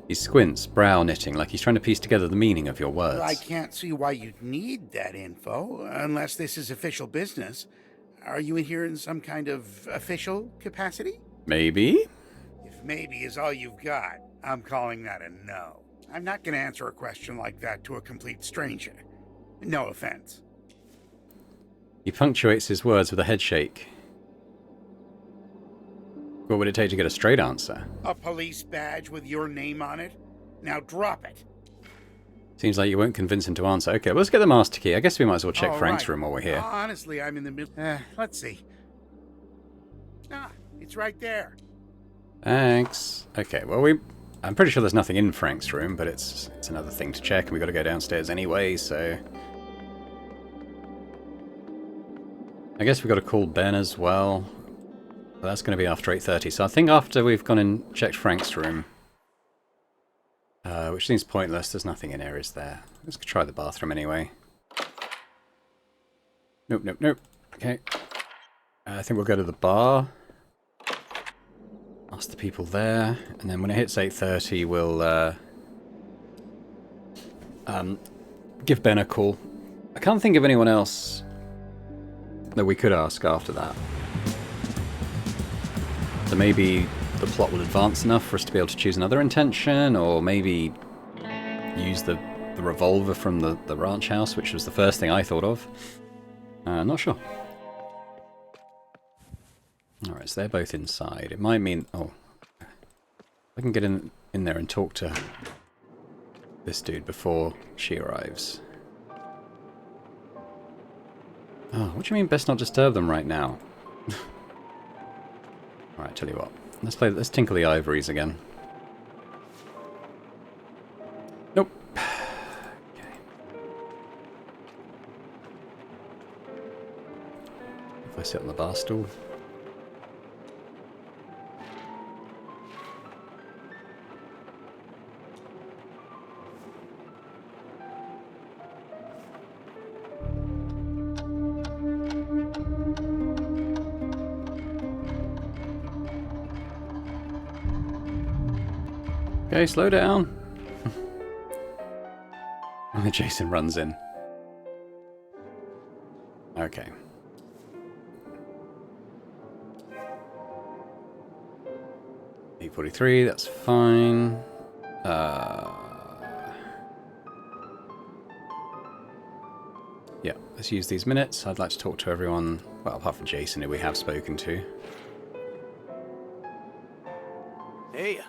He squints, brow knitting, like he's trying to piece together the meaning of your words. I can't see why you'd need that info, unless this is official business. Are you in here in some kind of official capacity? Maybe? If maybe is all you've got, I'm calling that a no. I'm not going to answer a question like that to a complete stranger. No offense. He punctuates his words with a head shake. What would it take to get a straight answer? A police badge with your name on it? Now drop it. Seems like you won't convince him to answer. Okay, well, let's get the master key. I guess we might as well check All Frank's right. room while we're here. Honestly, I'm in the middle. Let's see. Ah, it's right there. Thanks. Okay, well, I'm pretty sure there's nothing in Frank's room, but it's another thing to check, and we've got to go downstairs anyway, so... I guess we've got to call Ben as well. But that's going to be after 8:30, so I think after we've gone and checked Frank's room, which seems pointless, there's nothing in here, is there? Let's try the bathroom anyway. Nope, nope, nope. Okay. I think we'll go to the bar. Ask the people there, and then when it hits 8:30, we'll give Ben a call. I can't think of anyone else that we could ask after that. So maybe the plot will advance enough for us to be able to choose another intention, or maybe use the revolver from the ranch house, which was the first thing I thought of. Not sure. Alright, so they're both inside. It might mean... Oh. I can get in there and talk to this dude before she arrives. Oh, what do you mean best not disturb them right now? Alright, tell you what. Let's tinkle the ivories again. Nope. Okay. If I sit on the bar stool. Okay, slow down. And Jason runs in. Okay. $8:43, that's fine. Yeah, let's use these minutes. I'd like to talk to everyone, well, apart from Jason, who we have spoken to. Hey,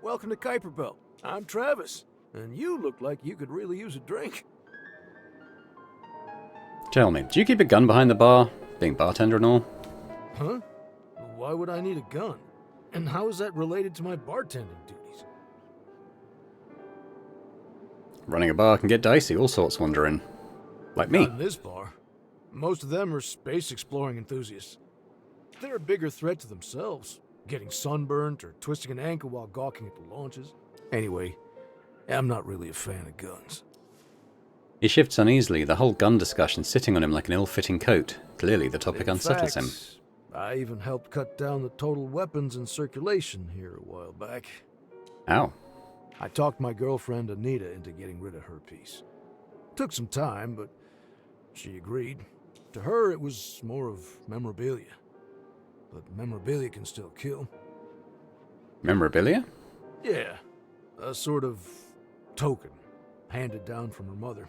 welcome to Kuiper Belt. I'm Travis, and you look like you could really use a drink. Tell me, do you keep a gun behind the bar, being bartender and all? Huh? Why would I need a gun? And how is that related to my bartending duties? Running a bar can get dicey, all sorts wander in. Like me. Not in this bar. Most of them are space exploring enthusiasts. They're a bigger threat to themselves, getting sunburnt or twisting an ankle while gawking at the launches. Anyway, I'm not really a fan of guns. He shifts uneasily, the whole gun discussion sitting on him like an ill-fitting coat. Clearly the topic unsettles him. I even helped cut down the total weapons in circulation here a while back. How? I talked my girlfriend Anita into getting rid of her piece. Took some time, but she agreed. To her, it was more of memorabilia. But memorabilia can still kill. Memorabilia? Yeah, a sort of token, handed down from her mother.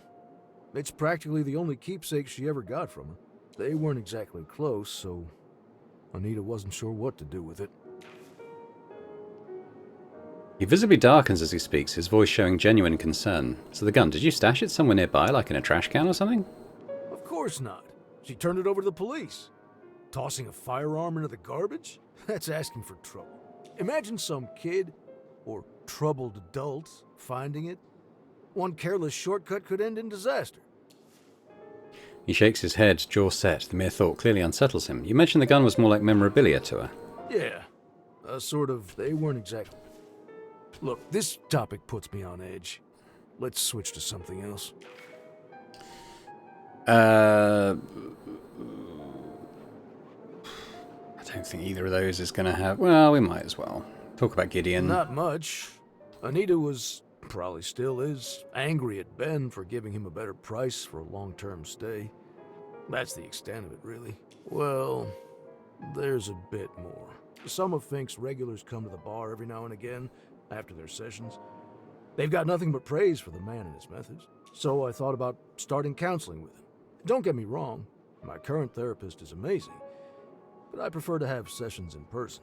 It's practically the only keepsake she ever got from her. They weren't exactly close, so Anita wasn't sure what to do with it. He visibly darkens as he speaks, his voice showing genuine concern. So the gun, did you stash it somewhere nearby, like in a trash can or something? Of course not. She turned it over to the police. Tossing a firearm into the garbage? That's asking for trouble. Imagine some kid, or troubled adult, finding it. One careless shortcut could end in disaster. He shakes his head, jaw set. The mere thought clearly unsettles him. You mentioned the gun was more like memorabilia to her. Yeah, a sort of, they weren't exactly. Look, this topic puts me on edge. Let's switch to something else. I don't think either of those is going to have... Well, we might as well. Talk about Gideon. Not much. Anita was, probably still is, angry at Ben for giving him a better price for a long-term stay. That's the extent of it, really. Well, there's a bit more. Some of Fink's regulars come to the bar every now and again, after their sessions. They've got nothing but praise for the man and his methods. So I thought about starting counseling with him. Don't get me wrong, my current therapist is amazing, but I prefer to have sessions in person.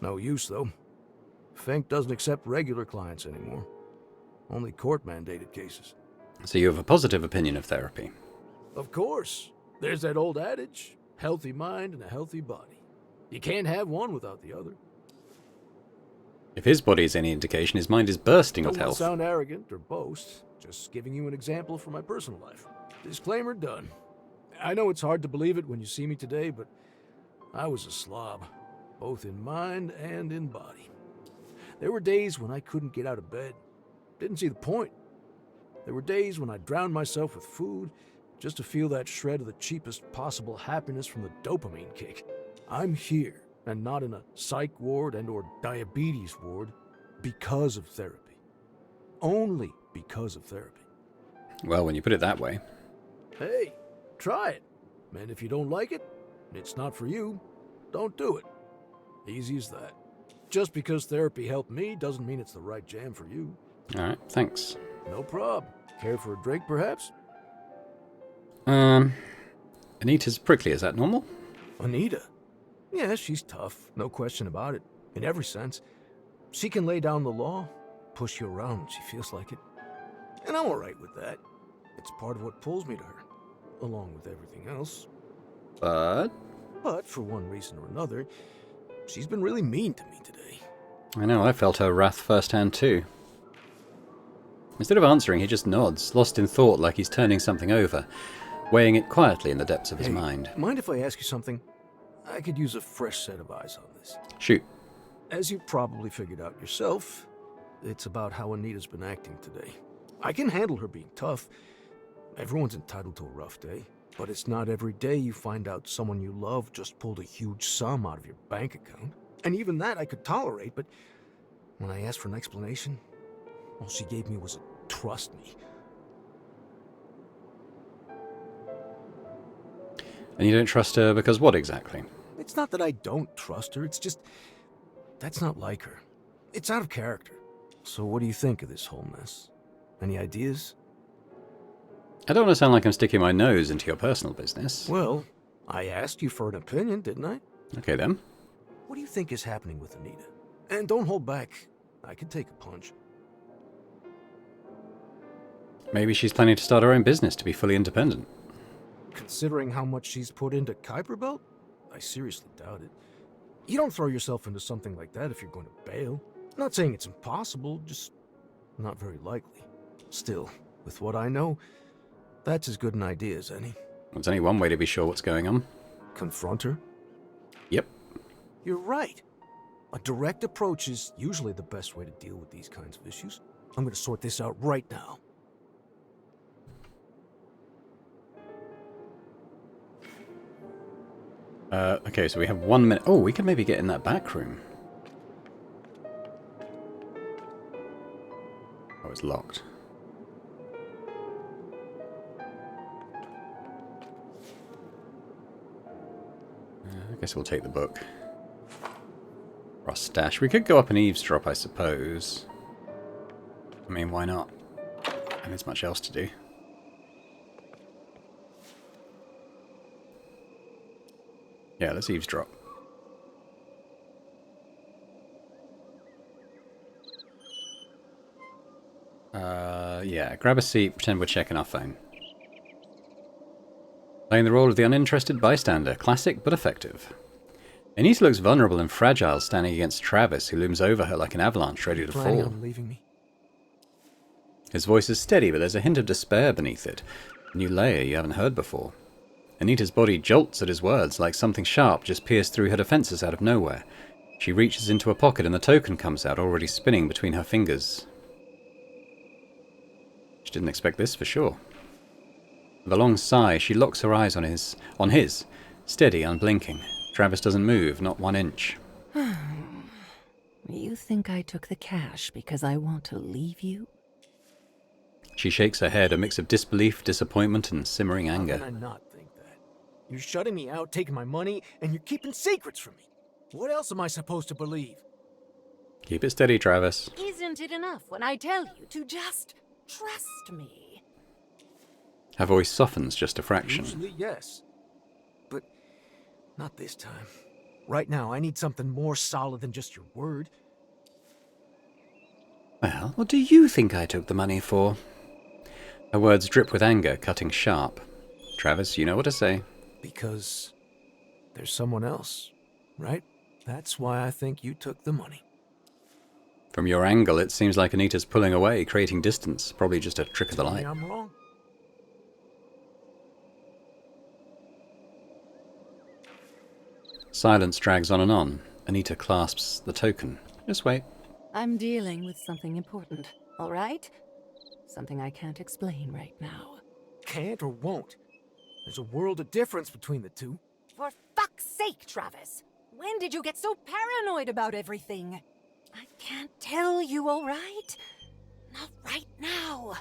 No use, though. Fink doesn't accept regular clients anymore. Only court-mandated cases. So you have a positive opinion of therapy? Of course. There's that old adage, healthy mind and a healthy body. You can't have one without the other. If his body is any indication, his mind is bursting with Don't want health. to sound arrogant or boast, just giving you an example from my personal life. Disclaimer done. I know it's hard to believe it when you see me today, but I was a slob, both in mind and in body. There were days when I couldn't get out of bed. Didn't see the point. There were days when I drowned myself with food just to feel that shred of the cheapest possible happiness from the dopamine kick. I'm here and not in a psych ward and or diabetes ward because of therapy. Only because of therapy. Well, when you put it that way. Hey, try it. And if you don't like it, it's not for you, don't do it. Easy as that. Just because therapy helped me doesn't mean it's the right jam for you. Alright, thanks. No prob. Care for a drink, perhaps? Anita's prickly, is that normal? Anita? Yeah, she's tough, no question about it, in every sense. She can lay down the law, push you around when she feels like it. And I'm alright with that. It's part of what pulls me to her, along with everything else. But for one reason or another, she's been really mean to me today. I know, I felt her wrath firsthand too. Instead of answering, he just nods, lost in thought like he's turning something over, weighing it quietly in the depths of his mind. Mind if I ask you something? I could use a fresh set of eyes on this. Shoot. As you probably figured out yourself, it's about how Anita's been acting today. I can handle her being tough. Everyone's entitled to a rough day. But it's not every day you find out someone you love just pulled a huge sum out of your bank account. And even that I could tolerate, but when I asked for an explanation, all she gave me was a trust me. And you don't trust her because what exactly? It's not that I don't trust her, it's just... that's not like her. It's out of character. So what do you think of this whole mess? Any ideas? I don't want to sound like I'm sticking my nose into your personal business. Well, I asked you for an opinion, didn't I? Okay then. What do you think is happening with Anita? And don't hold back. I could take a punch. Maybe she's planning to start her own business to be fully independent. Considering how much she's put into Kuiper Belt, I seriously doubt it. You don't throw yourself into something like that if you're going to bail. Not saying it's impossible, just not very likely. Still, with what I know, that's as good an idea as any. There's only one way to be sure what's going on. Confront her? Yep. You're right. A direct approach is usually the best way to deal with these kinds of issues. I'm going to sort this out right now. Okay, so we have 1 minute. Oh, we could maybe get in that back room. Oh, it's locked. I guess we'll take the book. Our stash. We could go up and eavesdrop, I suppose. I mean, why not? And there's much else to do. Yeah, let's eavesdrop. Yeah, grab a seat, pretend we're checking our phone. Playing the role of the uninterested bystander. Classic, but effective. Anita looks vulnerable and fragile standing against Travis, who looms over her like an avalanche ready to Planning fall. on leaving me? His voice is steady, but there's a hint of despair beneath it. A new layer you haven't heard before. Anita's body jolts at his words, like something sharp just pierced through her defenses out of nowhere. She reaches into a pocket and the token comes out, already spinning between her fingers. She didn't expect this for sure. With a long sigh, she locks her eyes on his, steady, unblinking. Travis doesn't move, not 1 inch. You think I took the cash because I want to leave you? She shakes her head, a mix of disbelief, disappointment, and simmering anger. How can I not think that? You're shutting me out, taking my money, and you're keeping secrets from me. What else am I supposed to believe? Keep it steady, Travis. Isn't it enough when I tell you to just trust me? Her voice softens just a fraction. Usually, yes. But not this time. Right now, I need something more solid than just your word. Well, what do you think I took the money for? Her words drip with anger, cutting sharp. Travis, you know what to say. Because there's someone else, right? That's why I think you took the money. From your angle, it seems like Anita's pulling away, creating distance. Probably just a trick of the Tell me light. I'm wrong. Silence drags on and on. Anita clasps the token. Just wait. I'm dealing with something important, all right? Something I can't explain right now. Can't or won't. There's a world of difference between the two. For fuck's sake, Travis! When did you get so paranoid about everything? I can't tell you, all right? Not right now.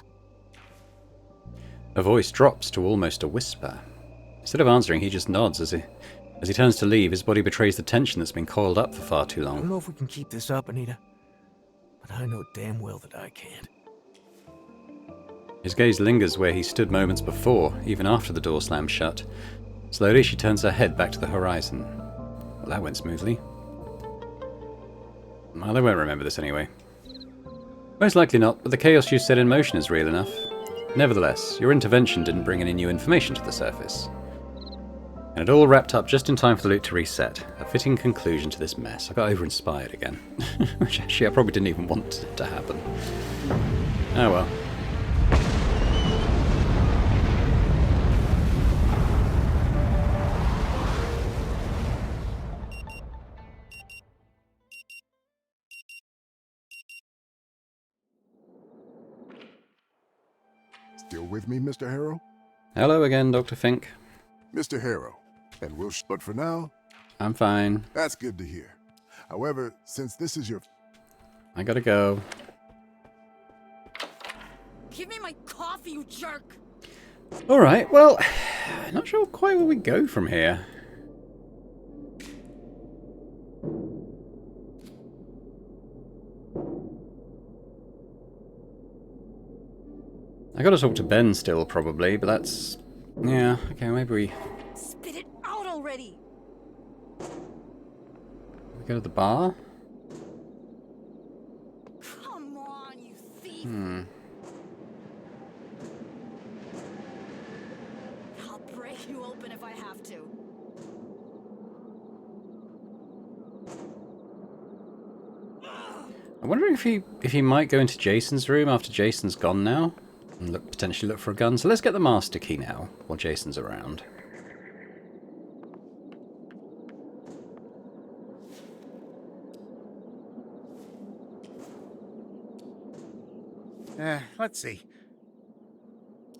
Her voice drops to almost a whisper. Instead of answering, he just nods as he turns to leave. His body betrays the tension that's been coiled up for far too I don't long. know if we can keep this up, Anita. But I know damn well that I can't. His gaze lingers where he stood moments before, even after the door slammed shut. Slowly, she turns her head back to the horizon. Well, that went smoothly. Well, they won't remember this anyway. Most likely not, but the chaos you set in motion is real enough. Nevertheless, your intervention didn't bring any new information to the surface. And it all wrapped up just in time for the loot to reset. A fitting conclusion to this mess. I got over-inspired again. Which actually I probably didn't even want to happen. Oh well. Still with me, Mr. Harrow? Hello again, Dr. Fink. Mr. Harrow, and but for now, I'm fine. that's good to hear. However, since this is your... I gotta go. Give me my coffee, you jerk! Alright, well, not sure quite where we go from here. I gotta talk to Ben still, probably, but that's... Yeah, okay, maybe we Spit it out already! go to the bar? Come on, you thief! I'll break you open if I have to. I'm wondering if he might go into Jason's room after Jason's gone now. And potentially look for a gun. So let's get the master key now, while Jason's around. Let's see.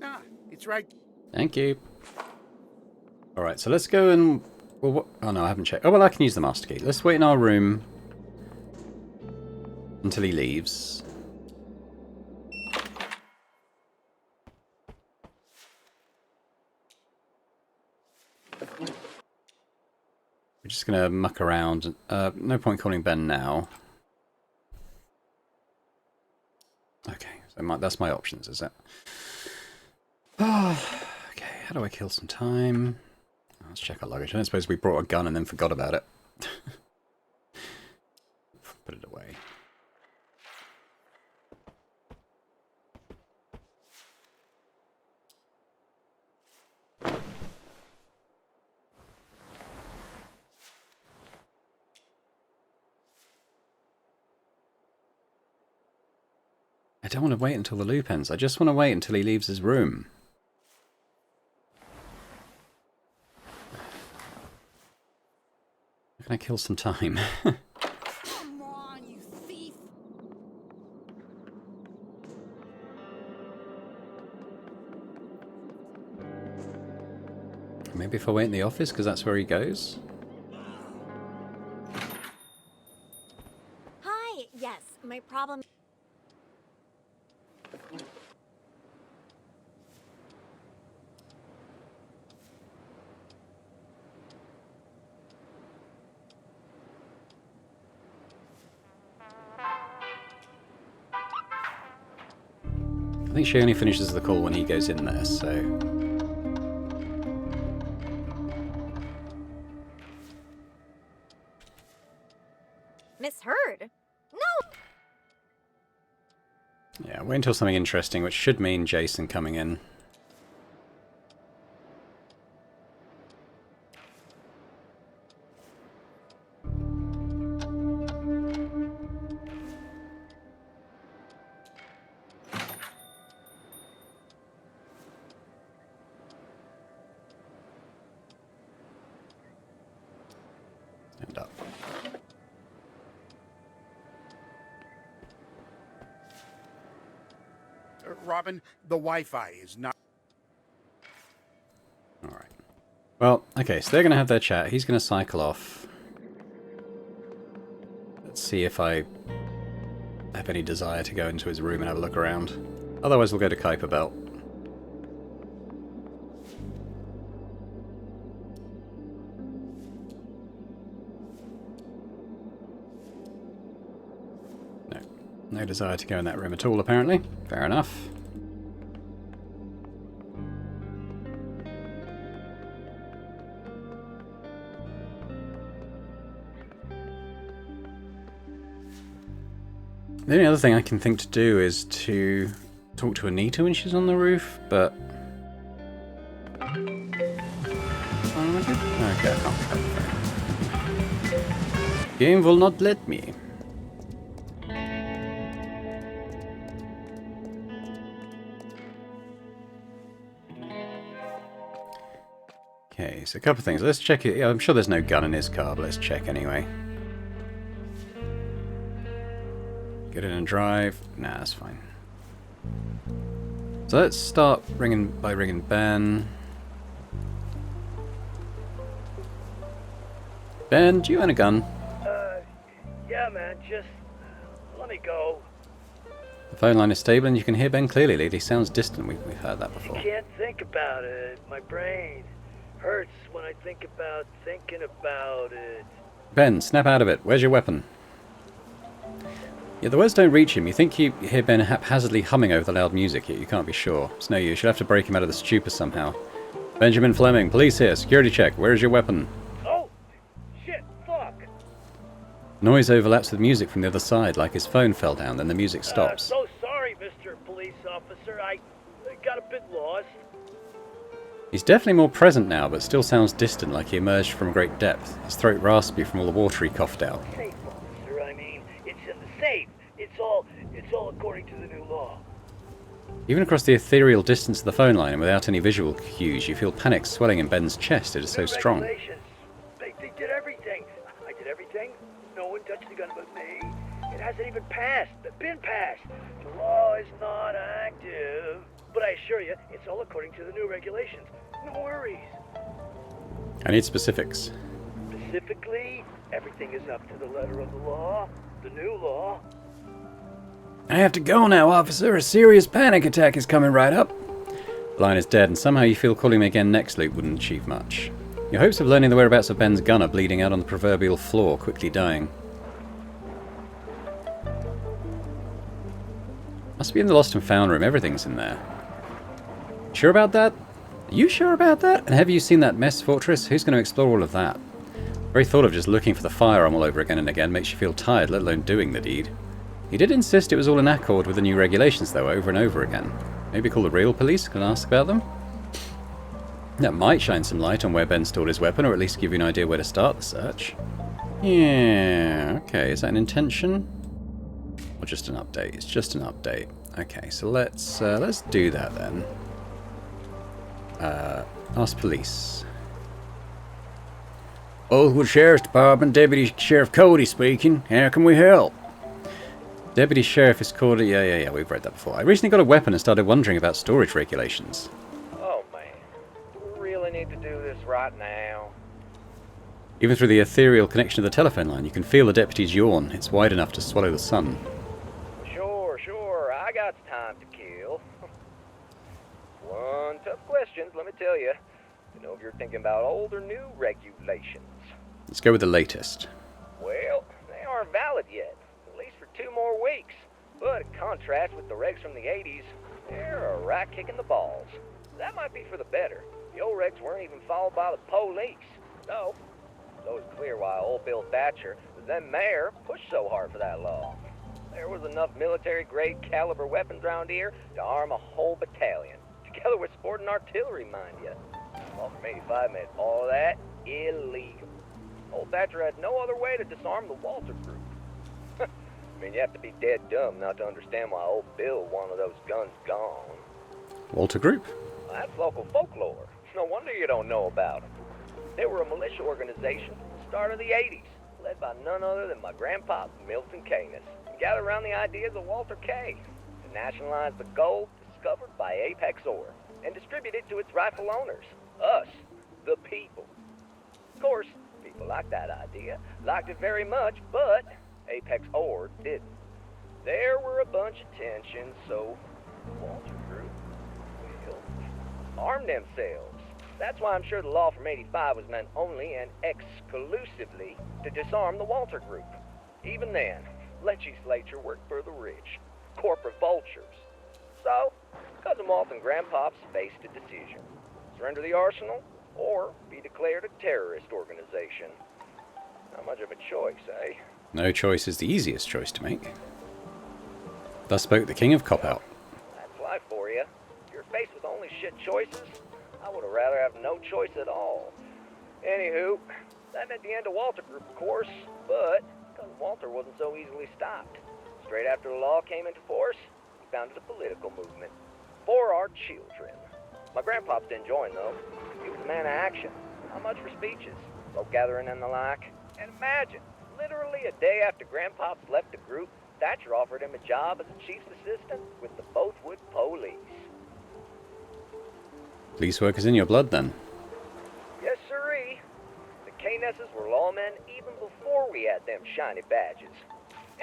Ah, it's right. Thank you. Alright, so let's go and Well, what? Oh no, I haven't checked. Oh well, I can use the master key. Let's wait in our room until he leaves. We're just gonna muck around. No point calling Ben now. Okay, so that's my options, is it? Okay, how do I kill some time? Let's check our luggage. I don't suppose we brought a gun and then forgot about it. Put it away. I don't want to wait until the loop ends. I just want to wait until he leaves his room. How can I kill some time? Come on, you thief! Maybe if I wait in the office, because that's where he goes? Hi, yes, my problem. I think she only finishes the call when he goes in there, so... Misheard? No! Yeah, wait until something interesting, which should mean Jason coming in. Stand up. Robin, the Wi-Fi is not... Alright. Well, okay, so they're going to have their chat. He's going to cycle off. Let's see if I have any desire to go into his room and have a look around. Otherwise we'll go to Kuiper Belt. No. No desire to go in that room at all, apparently. Fair enough. The only other thing I can think to do is to talk to Anita when she's on the roof, but... Okay, I can't. Game will not let me. Okay, so a couple of things. Let's check it. I'm sure there's no gun in his car, but let's check anyway. Get in and drive. Nah, that's fine. So let's start by ringing Ben. Ben, do you own a gun? Yeah, man, just let me go. The phone line is stable and you can hear Ben clearly, Lee. He sounds distant. We've heard that before. I can't think about it. My brain hurts when I think about thinking about it. Ben, snap out of it. Where's your weapon? Yeah, the words don't reach him. You think you hear Ben haphazardly humming over the loud music, yet you can't be sure. It's no use. You'll have to break him out of the stupor somehow. Benjamin Fleming, police here. Security check. Where is your weapon? Oh! Shit! Fuck! Noise overlaps with music from the other side, like his phone fell down, then the music stops. So sorry, Mr. Police Officer. I got a bit lost. He's definitely more present now, but still sounds distant, like he emerged from great depth. His throat raspy from all the water he coughed out. Safe, officer. I mean, it's in the safe. It's all according to the new law. Even across the ethereal distance of the phone line and without any visual cues, you feel panic swelling in Ben's chest. It is so strong. Regulations. They did everything. I did everything. No one touched the gun but me. It hasn't even been passed. The law is not active. But I assure you, it's all according to the new regulations. No worries. I need specifics. specifically, everything is up to the letter of the law, the new law. I have to go now, officer. A serious panic attack is coming right up. The line is dead, and somehow you feel calling me again next loop wouldn't achieve much. Your hopes of learning the whereabouts of Ben's gun are bleeding out on the proverbial floor, quickly dying. Must be in the lost and found room. Everything's in there. Sure about that? Are you sure about that? And have you seen that mess fortress? Who's going to explore all of that? The very thought of just looking for the firearm all over again and again makes you feel tired, let alone doing the deed. He did insist it was all in accord with the new regulations, though, over and over again. Maybe call the real police and ask about them? That might shine some light on where Ben stored his weapon, or at least give you an idea where to start the search. Yeah, okay, is that an intention? Or just an update? It's just an update. Okay, so let's do that then. Ask police. Oldwood Sheriff's Department, Deputy Sheriff Cody speaking. How can we help? Deputy Sheriff is called... Yeah, we've read that before. I recently got a weapon and started wondering about storage regulations. Oh man, do we really need to do this right now? Even through the ethereal connection of the telephone line, you can feel the deputy's yawn. It's wide enough to swallow the sun. Sure, I got time to kill. One tough question, let me tell you. You know if you're thinking about old or new regulations. Let's go with the latest. Well, they aren't valid yet. At least for 2 more weeks. But in contrast with the regs from the 80s, they're a right kick in the balls. That might be for the better. The old regs weren't even followed by the police. So it's clear why old Bill Thatcher, the then mayor, pushed so hard for that law. There was enough military-grade caliber weapons around here to arm a whole battalion. Together with sporting artillery, mind you. Law from 85 made all of that illegal. Old Thatcher had no other way to disarm the Walter Group. I mean, you have to be dead dumb not to understand why old Bill wanted those guns gone. Walter Group? Well, that's local folklore. No wonder you don't know about them. They were a militia organization from the start of the 80s, led by none other than my grandpa, Milton Canis, and gathered around the ideas of Walter K. to nationalize the gold discovered by Apex Ore and distribute it to its rightful owners, us, the people. Of course, people liked that idea, liked it very much, but Apex Ore didn't. There were a bunch of tensions, so Walter Group, well, armed themselves. That's why I'm sure the law from 85 was meant only and exclusively to disarm the Walter Group. Even then, legislature worked for the rich, corporate vultures. So, Cousin Walt and Grandpops faced a decision. Surrender the arsenal, or be declared a terrorist organization. Not much of a choice, eh? No choice is the easiest choice to make. Thus spoke the king of cop-out. That's life for you. If you're faced with only shit choices, I would have rather have no choice at all. Anywho, that meant the end of Walter Group, of course, but Cousin Walter wasn't so easily stopped. Straight after the law came into force, he founded a political movement for our children. My grandpops didn't join, though. He was a man of action. Not much for speeches, folk gathering and the like. And imagine, literally a day after grandpops left the group, Thatcher offered him a job as a chief's assistant with the Bothwood Police. Police work is in your blood, then. Yes, sirree. The Canesses were lawmen even before we had them shiny badges.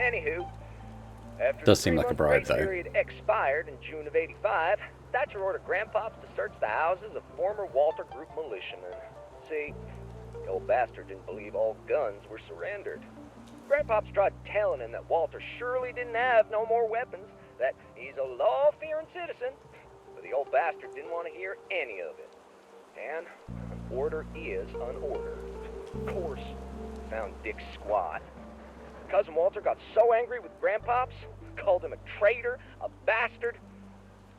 Anywho, after Does the seem like a 3-month bribe, grace though. period expired in June of 85, Thatcher ordered Grandpops to search the houses of former Walter Group militiamen. See, the old bastard didn't believe all guns were surrendered. Grandpops tried telling him that Walter surely didn't have no more weapons, that he's a law-fearing citizen, but the old bastard didn't want to hear any of it. And an order is an order. Of course, found Dick squat. Cousin Walter got so angry with Grandpops, called him a traitor, a bastard,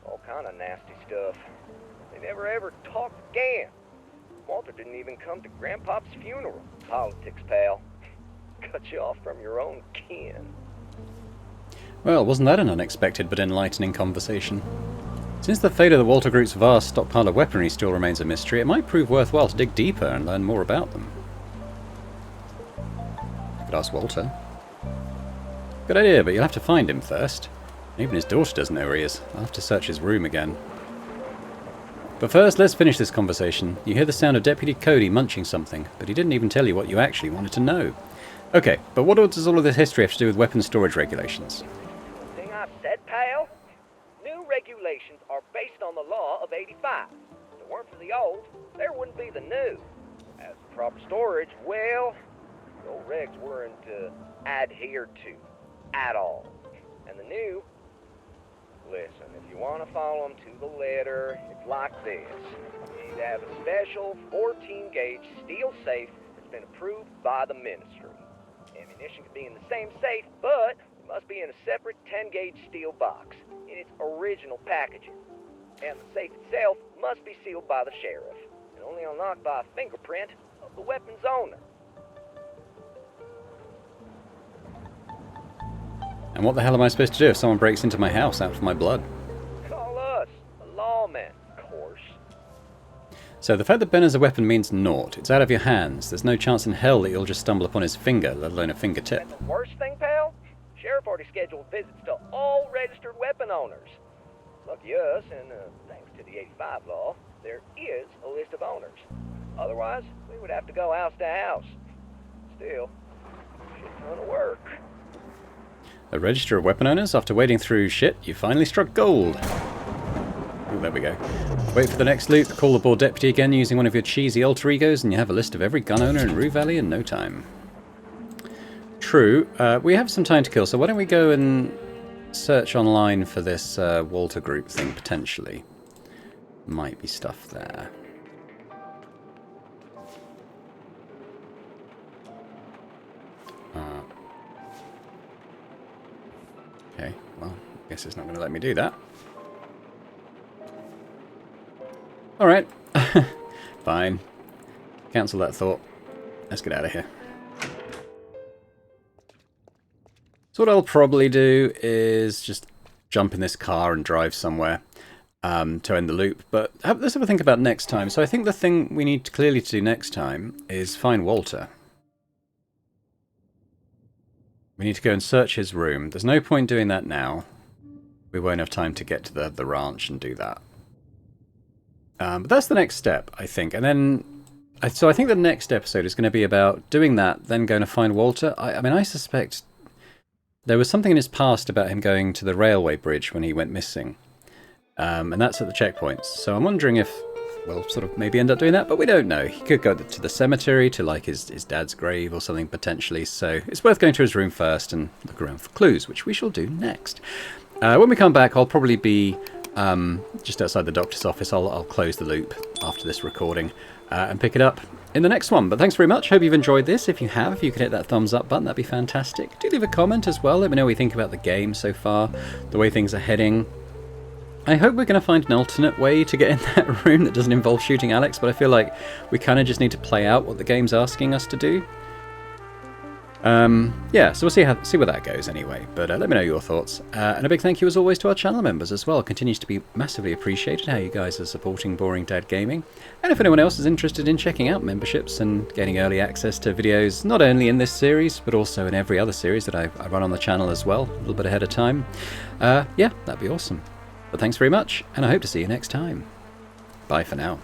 all kind of nasty stuff. They never ever talked again. Walter didn't even come to Grandpop's funeral. Politics, pal. Cut you off from your own kin. Well, wasn't that an unexpected but enlightening conversation? Since the fate of the Walter Group's vast stockpile of weaponry still remains a mystery, it might prove worthwhile to dig deeper and learn more about them. I could ask Walter. Good idea, but you'll have to find him first. Even his daughter doesn't know where he is. I'll have to search his room again. But first, let's finish this conversation. You hear the sound of Deputy Cody munching something, but he didn't even tell you what you actually wanted to know. Okay, but what does all of this history have to do with weapons storage regulations? Thing I've said, pal? New regulations are based on the law of 85. If it weren't for the old, there wouldn't be the new. As for proper storage, well, the old regs weren't adhered to at all. And the new, listen, if you want to follow them to the letter, it's like this. You need to have a special 14-gauge steel safe that's been approved by the ministry. Ammunition can be in the same safe, but it must be in a separate 10-gauge steel box in its original packaging. And the safe itself must be sealed by the sheriff, and only unlocked by a fingerprint of the weapon's owner. And what the hell am I supposed to do if someone breaks into my house out for my blood? Call us, the lawmen, of course. So the fact that Ben has a weapon means naught. It's out of your hands. There's no chance in hell that you'll just stumble upon his finger, let alone a fingertip. And the worst thing, pal? Sheriff already scheduled visits to all registered weapon owners. Lucky us, and thanks to the 85 law, there is a list of owners. Otherwise, we would have to go house to house. Still, shit ton of work. A register of weapon owners? After wading through shit, you finally struck gold. Ooh, there we go. Wait for the next loop, call the board deputy again using one of your cheesy alter egos, and you have a list of every gun owner in Rue Valley in no time. True. We have some time to kill, so why don't we go and search online for this Walter group thing, potentially. Might be stuff there. Okay, well, I guess it's not going to let me do that. Alright. Fine. Cancel that thought. Let's get out of here. So what I'll probably do is just jump in this car and drive somewhere to end the loop. But let's have a think about next time. So I think the thing we need clearly to do next time is find Walter. We need to go and search his room. There's no point doing that now. We won't have time to get to the ranch and do that. But that's the next step, I think. And then, so I think the next episode is going to be about doing that, then going to find Walter. I mean, I suspect there was something in his past about him going to the railway bridge when he went missing. And that's at the checkpoints. So I'm wondering if we'll sort of maybe end up doing that, but we don't know. He could go to the cemetery, to like his dad's grave or something potentially. So it's worth going to his room first and look around for clues, which we shall do next. When we come back, I'll probably be just outside the doctor's office. I'll close the loop after this recording and pick it up in the next one. But thanks very much. Hope you've enjoyed this. If you have, if you could hit that thumbs up button, that'd be fantastic. Do leave a comment as well. Let me know what you think about the game so far, the way things are heading. I hope we're going to find an alternate way to get in that room that doesn't involve shooting Alex, but I feel like we kind of just need to play out what the game's asking us to do. Yeah, so we'll see where that goes anyway, but let me know your thoughts. And a big thank you as always to our channel members as well. It continues to be massively appreciated how you guys are supporting Boring Dad Gaming. And if anyone else is interested in checking out memberships and getting early access to videos, not only in this series, but also in every other series that I run on the channel as well, a little bit ahead of time, yeah, that'd be awesome. But thanks very much, and I hope to see you next time. Bye for now.